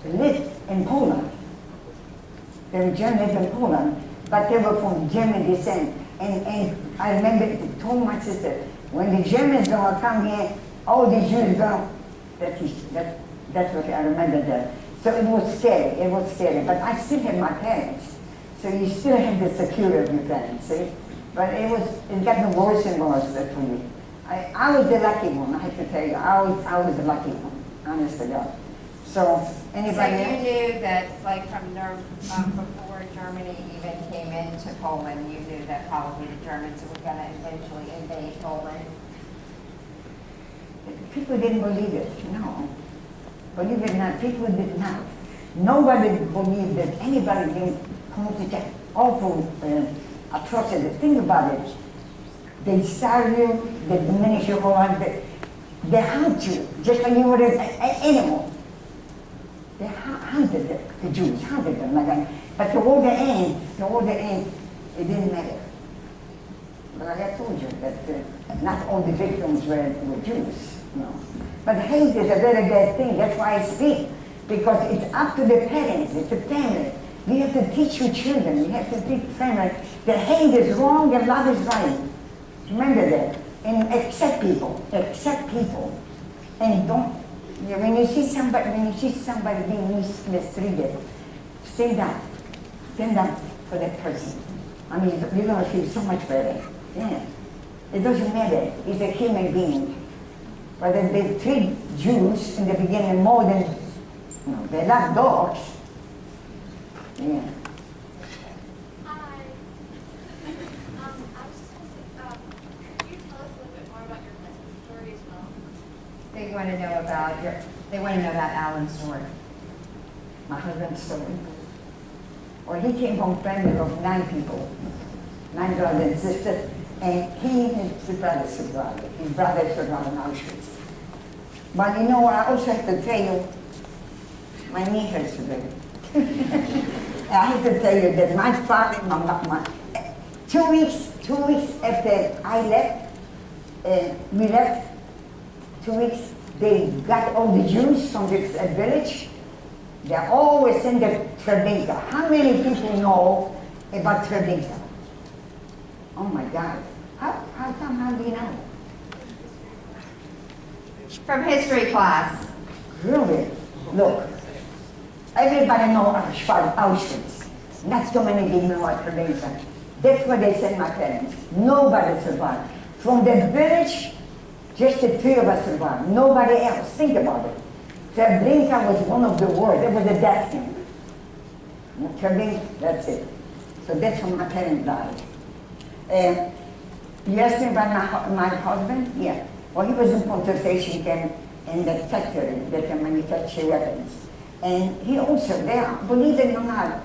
lived in Poland. They were Germans in Poland, but they were from German descent. And I remember told my sister, when the Germans gonna come here, all the Jews gonna, that's what I remember that. So it was scary, but I still had my parents. So you still have the security of your parents, see? But it got worse and worse for me. I was the lucky one, I have to tell you. I was the lucky one, honest to God. So, anybody So you else? knew that, like before Germany even came into Poland, you knew that probably the Germans were going to eventually invade Poland? People didn't believe it, no. Believe it or not, people did not. Nobody believed that anybody can commit that awful atrocity. Think about it. They starve you, they diminish your whole life, they hunt you, just like you would an animal. They hunted the Jews, hunted them like that. But toward the end, it didn't matter. But like I told you, that not all the victims were Jews, no. But hate is a very bad thing, that's why I speak. Because it's up to the parents, it's the family. You have to teach your children, you have to teach family that hate is wrong and love is right. Remember that. And accept people. And don't, when you see somebody being mistreated, stand up for that person. I mean, you're gonna feel so much better. Yeah. It doesn't matter, he's a human being. But then they treat Jews in the beginning more than, you know, they love dogs. Yeah. Hi. I was just going to say, could you tell us a little bit more about your husband's story as well? They want to know about Alan's story. My husband's story. Well, he came from a family of 9 people, 9 brothers and sisters, and he and his brother survived. His brother survived in Auschwitz. But you know, I also have to tell you, my knee hurts today. I have to tell you that my father, my 2 weeks after I left, we left, 2 weeks, they got all the Jews from this village. They always in the Treblinka. How many people know about Treblinka? Oh my God. How do you know? From history class. Really? Look, everybody knows Auschwitz. Not so many people know about Treblinka. That's what they sent my parents. Nobody survived. From the village, just the 3 of us survived. Nobody else. Think about it. Treblinka was one of the worst. It was a death camp. Treblinka, that's it. So that's when my parents died. You asked me about my husband? Yeah. Well, he was in concentration camp in the factory that can manufacture weapons. And he also there, believe it or not,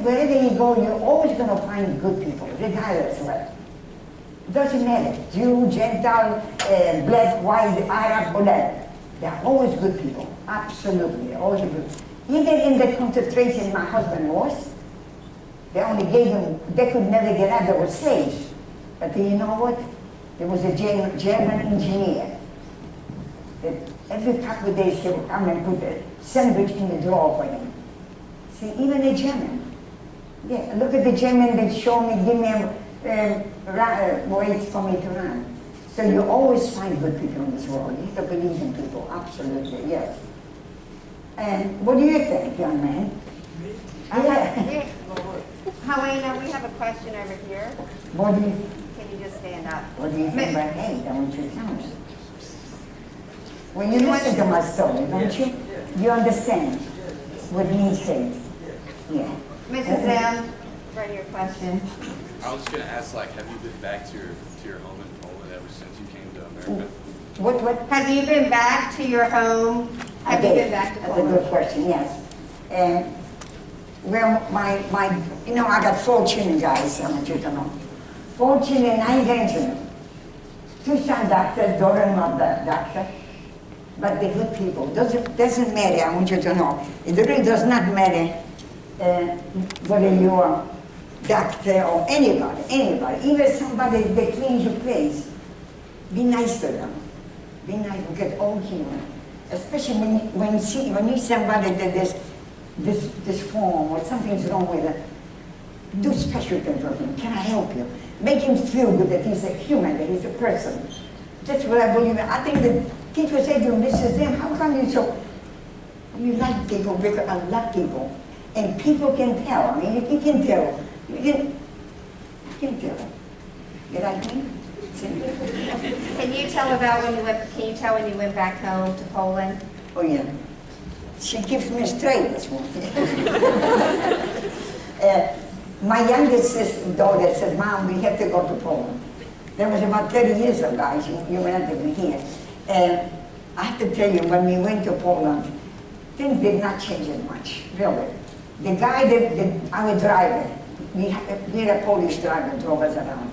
wherever you go, you're always going to find good people, regardless of what. It doesn't matter, Jew, Gentile, black, white, Arab, whatever. They're always good people, absolutely, always good. Even in the concentration my husband was, they only gave him, they could never get out, they were slaves. But you know what? There was a German engineer that every couple of days he would come and put a sandwich in the door for him. See, even a German. Yeah, look at the German that showed me, give me ways for me to run. So you always find good people in this world. You have to believe in people, absolutely, yes. And what do you think, young man? Yeah. Helena, we have a question over here. What do you, Can you just stand up? what do you think about hate? I want you to tell me. When you listen to my story, don't you? You understand what means hate. Yeah. Mrs. Zimm, for your question. I was going to ask, like, have you been back to your home in Poland ever since you came to America? What? Have you been back to your home? Have you been back to That's a Poland? good question, yes. Well, you know, I got 4 children, guys, I want you to know. 4 children, 9 grandchildren. 2 sons doctors, daughter-in-law doctor. But they're good people. Doesn't matter, I want you to know. It really does not matter whether you are doctor or anybody. Even somebody that cleans your place. Be nice to them. Be nice, we get all human. Especially when you see somebody that is this form or something's wrong with it, do special things for him. Can I help you? Make him feel good that he's a human, that he's a person. That's what I believe in. I think that people say to him, this is them, how come you like people? Because I love people. And people can tell. I mean, you can tell. You can tell. You like me? Can you tell when you went back home to Poland? Oh yeah. She keeps me straight, this one. My youngest daughter said, Mom, we have to go to Poland. That was about 30 years ago, guys. You may not have been here. I have to tell you, when we went to Poland, things did not change as much, really. The guy our driver, we had a Polish driver drove us around.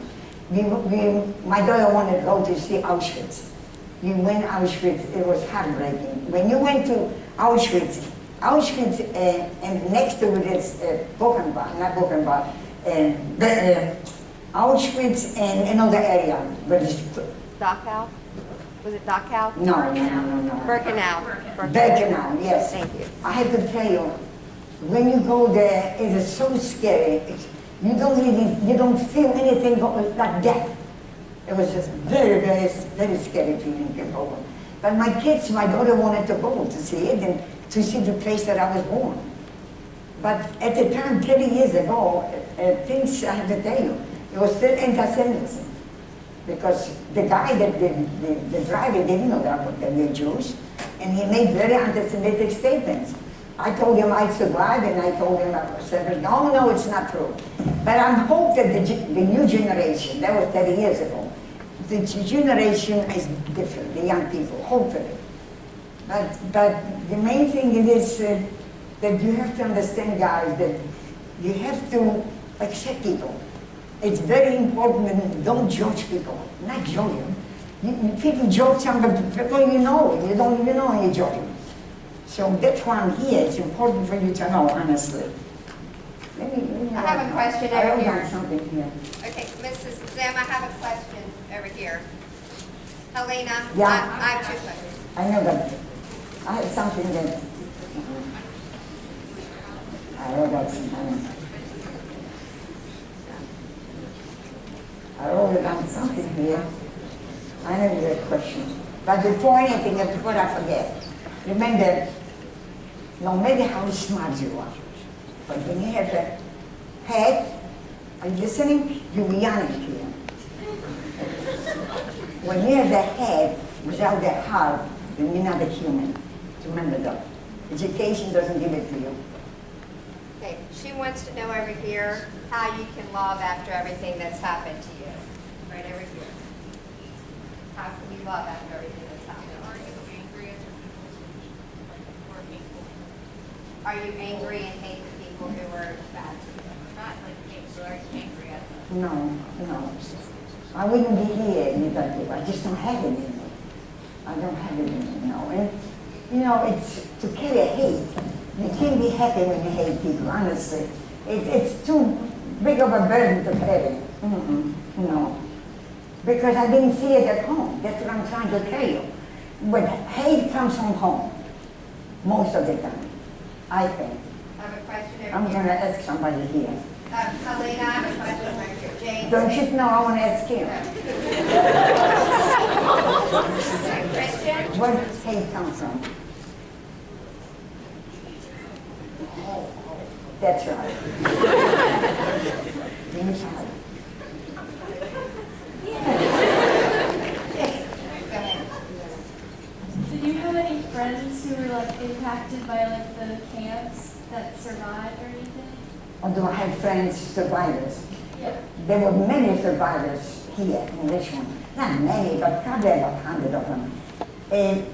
My daughter wanted to go to see Auschwitz. You went Auschwitz, it was heartbreaking. When you went to Auschwitz, and next to it is Buchenwald, not Buchenwald, Auschwitz and another area. Dachau? Was it Dachau? No. Birkenau. Birkenau, yes. Thank you. I have to tell you, when you go there, it is so scary. You don't feel anything like death. It was just very, very, very scary feeling to go. But my daughter wanted to go to see it and to see the place that I was born. But at the time, 30 years ago, things, I have to tell you, it was still anti-Semitism. Because the guy, the driver didn't know that they were Jews, and he made very anti-Semitic statements. I told him I survived, and I told him I said, no, it's not true. But I hope that the new generation, that was 30 years ago, the generation is different, the young people, hopefully. But the main thing is that you have to understand, guys, that you have to accept people. It's very important that don't judge people, not judge them. People judge somebody, people you don't even know you judge them. So that's why I'm here. It's important for you to know, honestly. I have a question over here. Something here. Okay, Mrs. Zimm, I have a question over here. Helena, Yeah. I have 2 questions. I know that. I have something that. I wrote out something here. I know you have a question. But before anything, before I forget, remember, no matter how smart you are, but when you have a head, are you listening? You'll be honest here. When you have the head without the heart, then you're not a human. Remember that. Education doesn't give it to you. Okay, she wants to know over here how you can love after everything that's happened to you. Right over here. How can you love after everything that's happened? Are you angry at the people who are hateful? Are you angry and hate the people who are bad to you? Not like hateful, are you angry at them? No. I wouldn't be here without you. I just don't have it in me. I don't have it in me, And, it's to carry hate. You can't be happy when you hate people, honestly. It's too big of a burden to carry. No. because I didn't see it at home. That's what I'm trying to tell you. But hate comes from home, most of the time, I think. I have a question over I'm here. going to ask somebody here. Helena, I have a question right here. James. Don't you know I want to ask him? Christian? Where does hate come from? That's right. Inside. Go ahead. Did you have any friends who were like impacted by like the camps that survived or anything? Although I had friends, survivors. Yeah. There were many survivors here in Richmond. Not many, but probably about 100 of them. And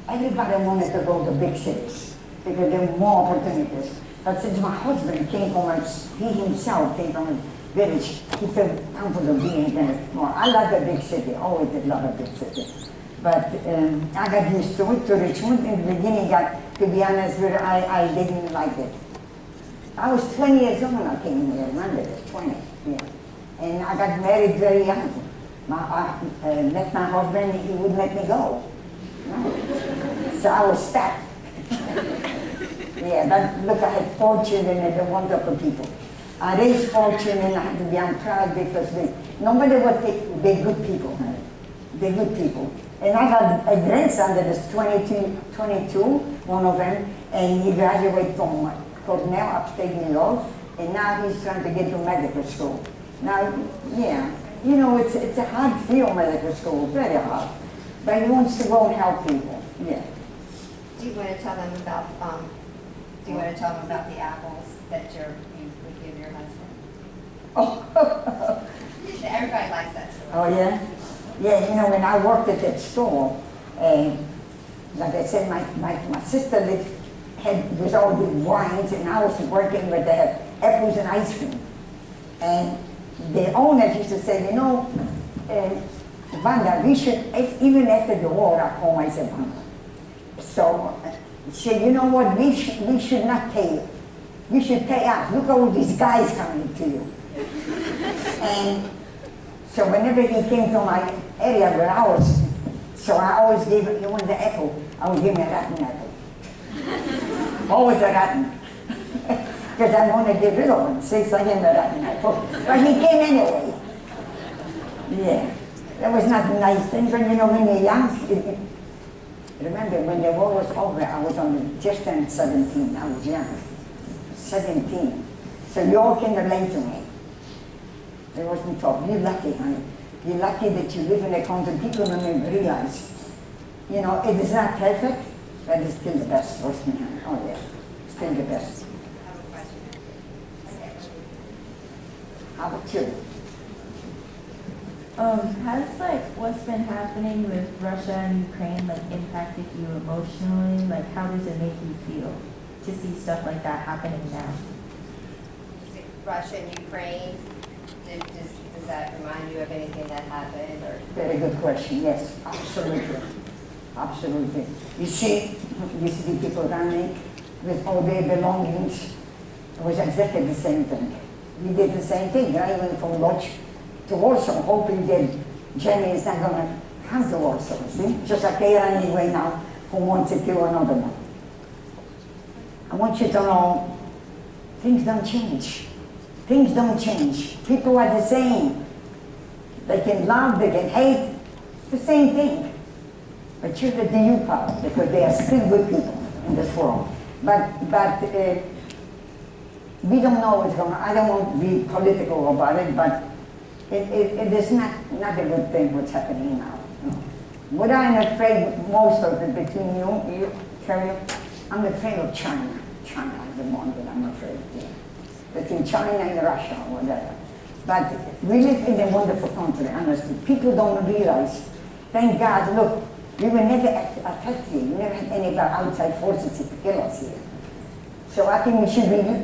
everybody wanted to go to big cities because there were more opportunities. But since my husband came from he himself came from a village, he felt comfortable being there. Well, I love the big city, always did love a big city. But I got used to it, to Richmond. In the beginning, to be honest with you, I didn't like it. I was 20 years old when I came here, remember this, 20, yeah. And I got married very young. I met my husband, he wouldn't let me go. No. So I was stuck. Yeah, but look, I had 4 children and they're wonderful people. I raised 4 children, I had to be proud because nobody would think they're good people. They're good people. And I got a grandson that is 22, one of them, and he graduated from Cornell, upstate New York, and now he's trying to get to medical school. Now, yeah, you know, it's a hard field, medical school, very hard. But he wants to go and help people, yeah. Do you want to tell them about, the apples that you would give your husband? Oh, Everybody likes that story. oh yeah? Yeah, you know, when I worked at that store, like I said, my sister was all the wines, and I was working with the apples and ice cream. And the owners used to say, you know, Vanda, we should, even after the war, I called myself Vanda. So, she said, you know what, we should not pay you. We should pay us. Look at all these guys coming to you. And so whenever he came to my area where I was, so I always gave him, he wanted the apple, I would give him a rotten apple. Always a rotten. Because I want to get rid of him, since I gave him a rotten apple. But he came anyway. Yeah. That was not a nice thing, but you know, when you're young, remember when the war was over, I was just turned 17, I was young. 17. So you all can relate to me. It wasn't tough. You're lucky, honey. You're lucky that you live in a country people don't even realize. You know, it is not perfect, but it's still the best, trust me, honey. Oh yeah, still the best. I have a question. How about you? Has like what's been happening with Russia and Ukraine like impacted you emotionally? Like how does it make you feel to see stuff like that happening now? Russia and Ukraine, does that remind you of anything that happened? Or Very good question, yes, absolutely. Absolutely. You see the people running with all their belongings. It was exactly the same thing. We did the same thing. I went from Lodz to Warsaw, hoping that Germany is not going to come to Warsaw, see? Just like they are anyway now, who wants to kill another one. I want you to know, things don't change. Things don't change. People are the same. They can love, they can hate, it's the same thing. But you the you part, because they are still good people in this world. But we don't know what's going on. I don't want to be political about it, but it is not a good thing what's happening now. No. What I'm afraid most of it between you, Carrie, I'm afraid of China. China is the one that I'm afraid of. Yeah. Between China and Russia or whatever. But we live in a wonderful country, honestly. People don't realize, thank God, look, we will never attack you. We never had any outside forces to kill us here. So I think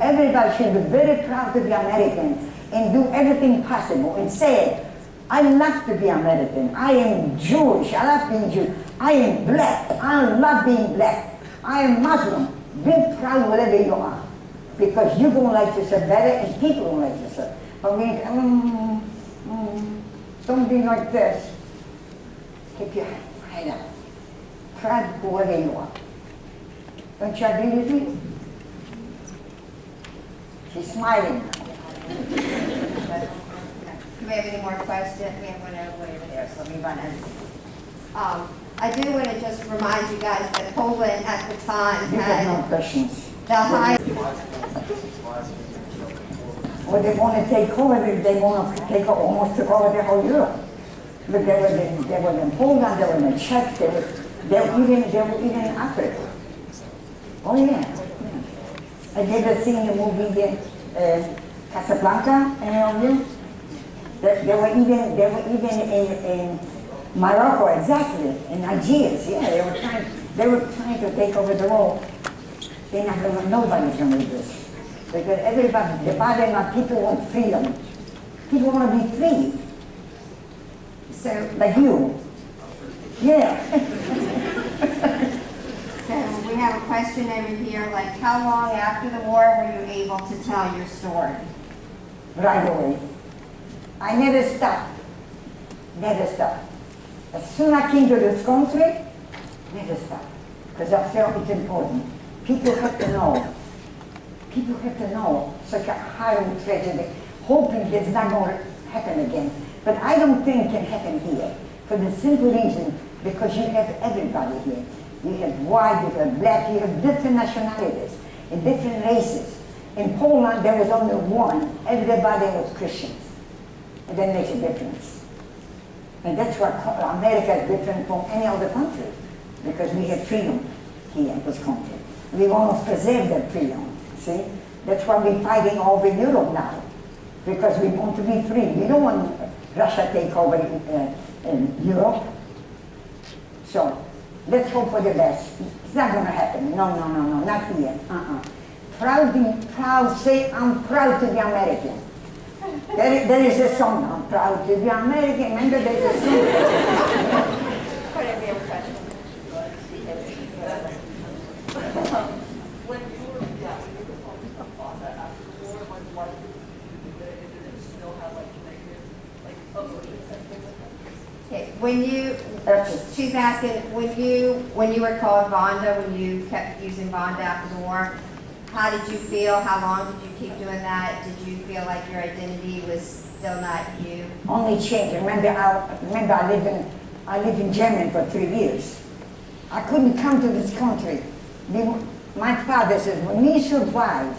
everybody should be very proud to be American and do everything possible and say, I love to be American. I am Jewish. I love being Jewish. I am black. I love being black. I am Muslim. Be proud whatever you are. Because you're going to like yourself better and people going to like yourself. But we, something like this. Keep your head up. Try to go wherever you are. Don't you agree with me? She's smiling. Do we have any more questions? We have one over there, so let me run it. I do want to just remind you guys that Poland at the time You have no had questions. the highest. Well, they want to take over, they want to take over, almost took over the whole Europe. But they were in Poland, they were in Czech, they were even in Africa. Oh yeah. Have you ever seen the movie Casablanca? Any of you? They were even in Morocco, exactly, in Algiers. Yeah, they were trying to take over the world. They never, nobody can do this. Because everybody, the bottom of people want freedom. People want to be free. So, Like you. Yeah. so we have a question over here, like how long after the war were you able to tell your story? Right away. I never stopped. Never stopped. As soon as I came to this country, never stopped. Because I felt it's important. People have to know. People have to know such a horrible tragedy, hoping it's not going to happen again. But I don't think it can happen here. For the simple reason, because you have everybody here. You have white, you have black, you have different nationalities, and different races. In Poland, there was only one. Everybody was Christians. And that makes a difference. And that's why America is different from any other country, because we have freedom here in this country. We want to preserve that freedom, see? That's why we're fighting over Europe now, because we want to be free. We don't want Russia to take over in Europe. So, let's hope for the best. It's not going to happen. No, no, no, no, not here. Proud, say, I'm proud to be American. There is a song, I'm proud to be American. Remember there's a song? Whatever your question. When you were talking about that after the war, like, why did it still have, like, negative, like, emotions and things like that? Okay, when you, she's asking, when you were called Vonda, when you kept using Vonda after the war, how did you feel? How long did you keep doing that? Did you feel like your identity was still not you? Only change. Remember, I lived in Germany for 3 years. I couldn't come to this country. My father says, when we survive,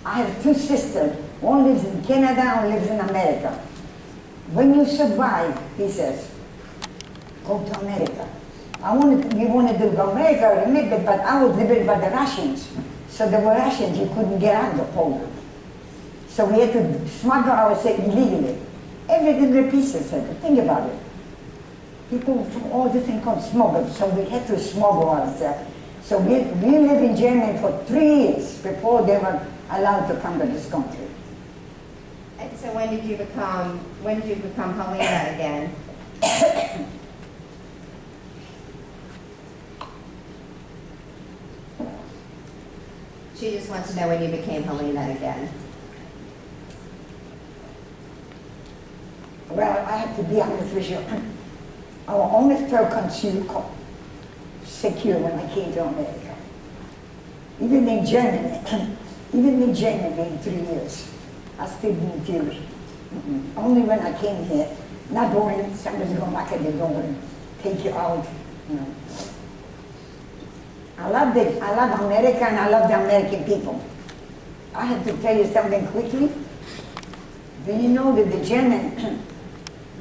I have 2 sisters. One lives in Canada, one lives in America. When you survive, he says, go to America. We wanted to go to America, remember, but I was liberated by the Russians. So there were Russians, you couldn't get out of Poland. So we had to smuggle ourselves illegally. Everything repeats itself. Think about it. People from all different countries smuggled, so we had to smuggle ourselves. So we lived in Germany for 3 years before they were allowed to come to this country. And so when did you become Helena again? She just wants to know when you became Helena again. Well, I have to be honest with you. I only felt secure when I came to America. Even in Germany, in 3 years, I still didn't feel it. Only when I came here, not going, somebody's going to knock at the door and take you out. You know. I love America and I love the American people. I have to tell you something quickly. Do you know that the German,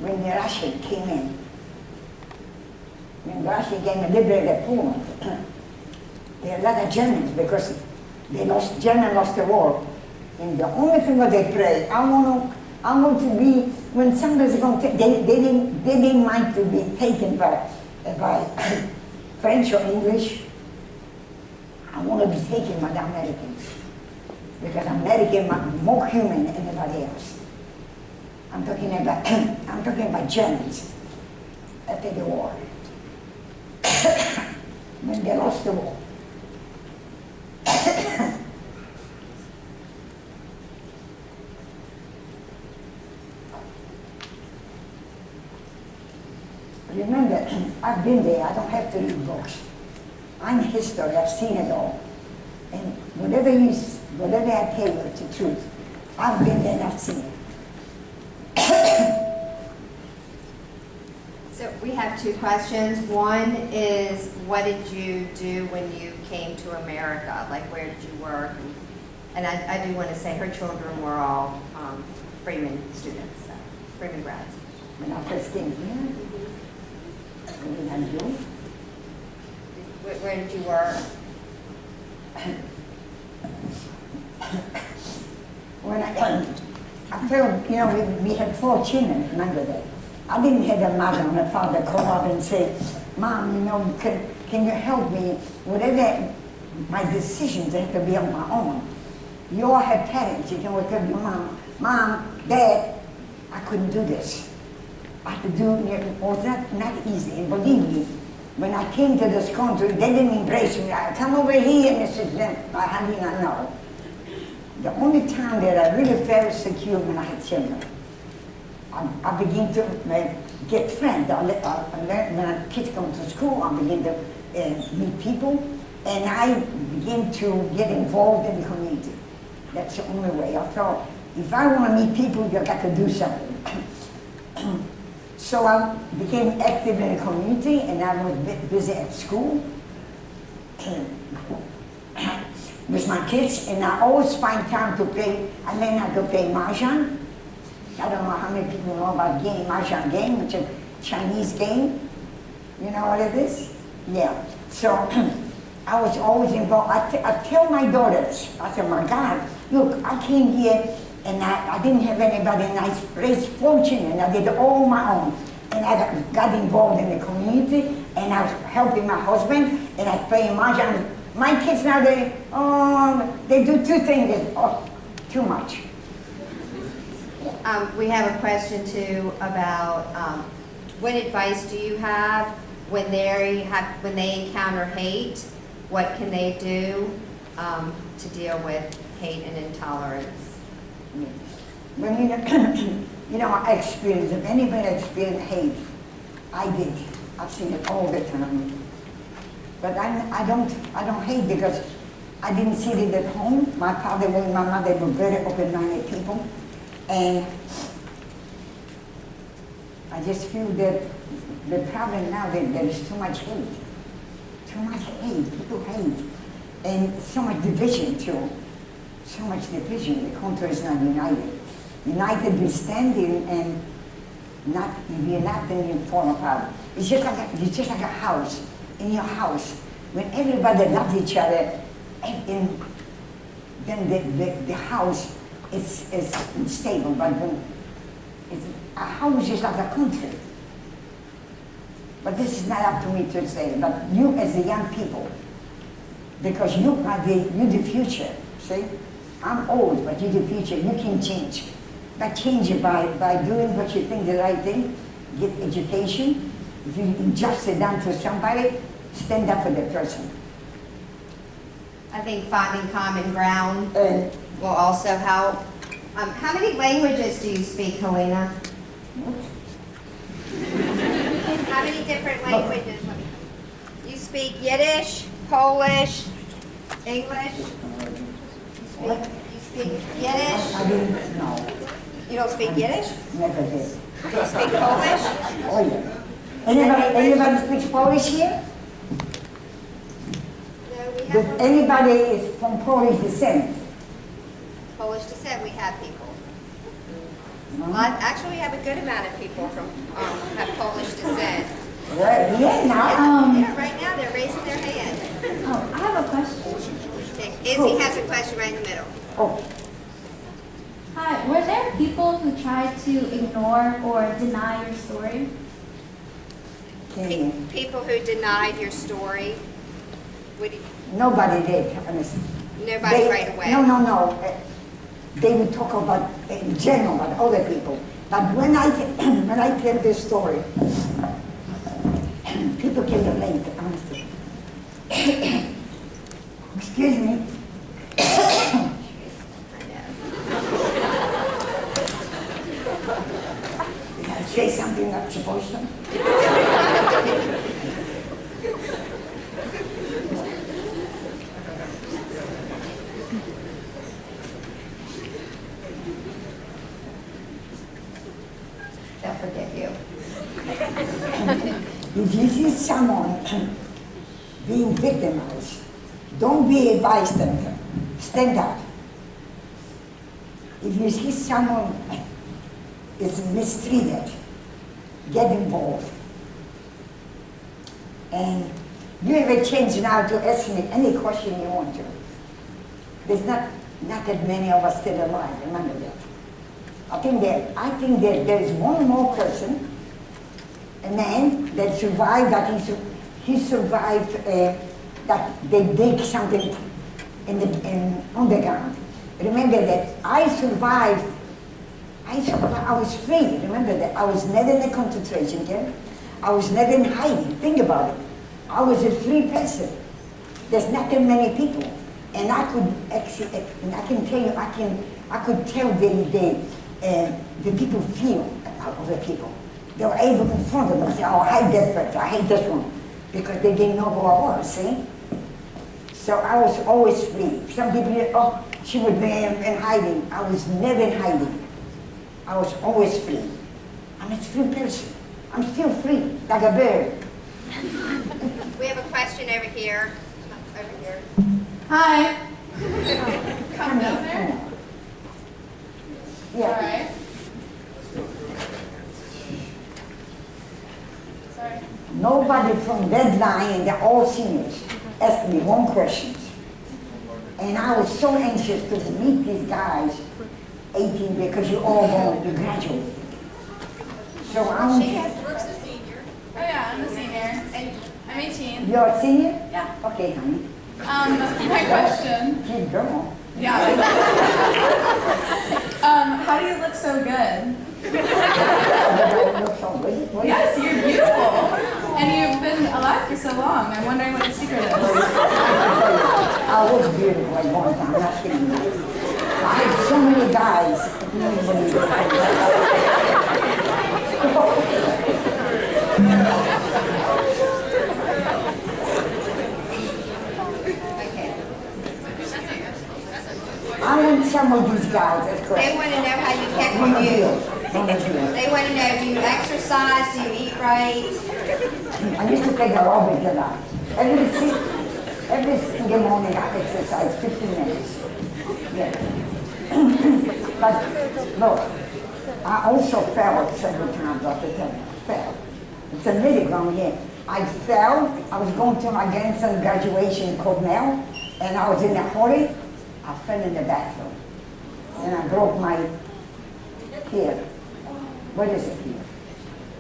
when the Russian came in, when Russia came and liberated Poland, there are a lot of Germans because Germany lost the war. And the only thing that they pray, I want to be, when somebody's going to, they didn't mind to be taken by French or English. I want to be taken by the Americans. Because Americans are more human than anybody else. I'm talking about Germans after the war. When they lost the war. I've been there. I don't have to read books. I'm history. I've seen it all. And whatever I tell you, it's the truth. I've been there and I've seen it. So we have two questions. One is, what did you do when you came to America? Like, where did you work? And I do want to say her children were all Freeman students, so, Freeman grads. When I first came here, what did I do? Where did you work? When I felt, you know, we had 4 children, remember that? I didn't have a mother and a father call up and say, Mom, you know, can you help me? Whatever my decisions, they have to be on my own. You all have parents, you can wake up your mom, Mom, Dad, I couldn't do this. I had to do it was not easy. And believe me, when I came to this country, they didn't embrace me. I come over here, Mrs. Zimm, I did not know. The only time that I really felt secure when I had children. I began to get friends. I learned when kids come to school, I began to meet people, and I began to get involved in the community. That's the only way. I thought, if I want to meet people, you got to do something. So I became active in the community, and I was busy at school with my kids, and I always find time to play. I learned how to play mahjong. I don't know how many people know about game, mahjong game, which is a Chinese game. You know what it is? Yeah. So I was always involved. I tell my daughters, I said, my God, look, I came here and I didn't have anybody, and I raised 4 children, and I did it all on my own. And I got involved in the community, and I was helping my husband, and I play mahjong. My kids now, they do 2 things, too much. We have a question too about what advice do you have when they encounter hate? What can they do to deal with hate and intolerance? When you know, I experienced, if anybody experienced hate, I did. I've seen it all the time. But I don't hate because I didn't see it at home. My father and my mother were very open-minded people. And I just feel that the problem now that there is too much hate. Too much hate, people hate. And so much division too. So much division, the country is not united. United we stand in, and not, if you're not, then you fall apart. It's just like a house. In your house, when everybody loves each other, then the house is stable. But when a house is like a country. But this is not up to me to say. But you, as the young people, because you're the future. See, I'm old, but you're the future. You can change. But change it by doing what you think the right thing. Get education. If you injustice done to somebody, stand up for that person. I think finding common ground will also help. How many languages do you speak, Helena? How many different languages? You speak Yiddish, Polish, English? You speak Yiddish? I didn't know. You don't speak Yiddish? Never did. You speak Polish? Oh yeah. Anybody speaks Polish here? No, we Does have anybody is from Polish descent? Polish descent. We have people. No? Actually, we have a good amount of people from have Polish descent. Well, yeah, now. Yeah, right now they're raising their hand. I have a question. Okay, Izzy has a question right in the middle. Oh, Hi, were there people who tried to ignore or deny your story? People who denied your story. nobody did, honestly. Nobody right away. No. They would talk about, in general, about other people. But when I tell this story, people can relate, honestly. Excuse me. Did I say something not supposed to? They'll forgive you. If you see someone being victimized, don't be a bystander. Stand up. If you see someone is mistreated, get involved. And you have a chance now to ask me any question you want to. There's not that many of us still alive, remember that. I think that there's one more person, a man that survived, that he survived that they dig something on the ground. Remember that I survived, I was free, remember that. I was never in a concentration camp. I was never in hiding, think about it. I was a free person. There's not that many people. And I could actually, and I can tell you, I could tell the people feel about other people. They were able to confront them and say, oh, I hate that person, I hate this one. Because they didn't know who I was, see? So I was always free. Some people, oh, she would be in hiding. I was never in hiding. I was always free. I'm a free person. I'm still free, like a bird. We have a question over here. Over here. Hi. Come down there. Yeah. All right. Sorry. Nobody from that line, they're all seniors, asked me one question. And I was so anxious to meet these guys, 18, because you're all going to graduate. So I'm... Brooke's a senior. Oh yeah, I'm a senior. I'm 18. You're a senior? Yeah. Okay, honey. My question. Keep going. Yeah. How do you look so good? I look so good. What? Yes, you're beautiful. And you've been alive for so long. I'm wondering what the secret is. I was beautiful at one time, I'm not kidding you. I had so many guys. You don't believe I want some of these guys, that's correct. They want to know how you kept your youth. They want to know, do you exercise, do you eat right? I used to take aerobics a lot. Every single morning I exercise 15 minutes. Yeah. But look, I also fell several times after 10. Fell. It's a middle ground here. I fell. I was going to my grandson's graduation in Cornell, and I was in a hurry. I fell in the bathroom, and I broke my here. What is it here?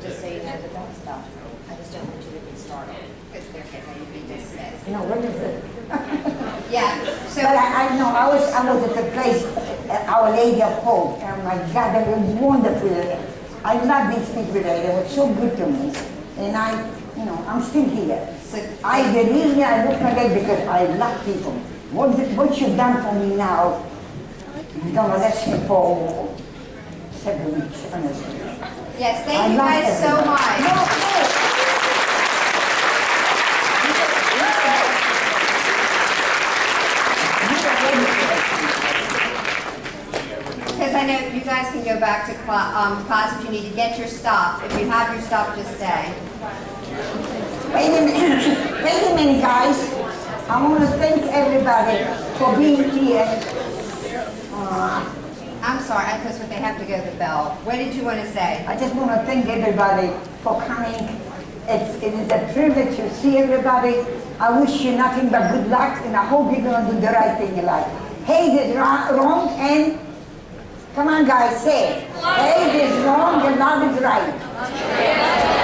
Just so you know that that's about it. I just don't want you to be startled because they're getting ready to be dismissed. You know, what is it? Yeah, so But I know, I was at the place, Our Lady of Hope, and my God, they were wonderful. I love these people there, they were so good to me. And I'm still here. The reason I look like that because I love people. What you've done for me now, you're gonna last me for several weeks, honestly. yes, thank you guys so much. Because I know you guys can go back to class if you need to get your stuff. If you have your stuff, just stay. Wait a minute, guys. I want to thank everybody for being here. I'm sorry, because they have to go to the bell. What did you want to say? I just want to thank everybody for coming. It is a privilege to see everybody. I wish you nothing but good luck, and I hope you're going to do the right thing in life. Hate is wrong, and come on, guys, say it. Hate is wrong, and love is right.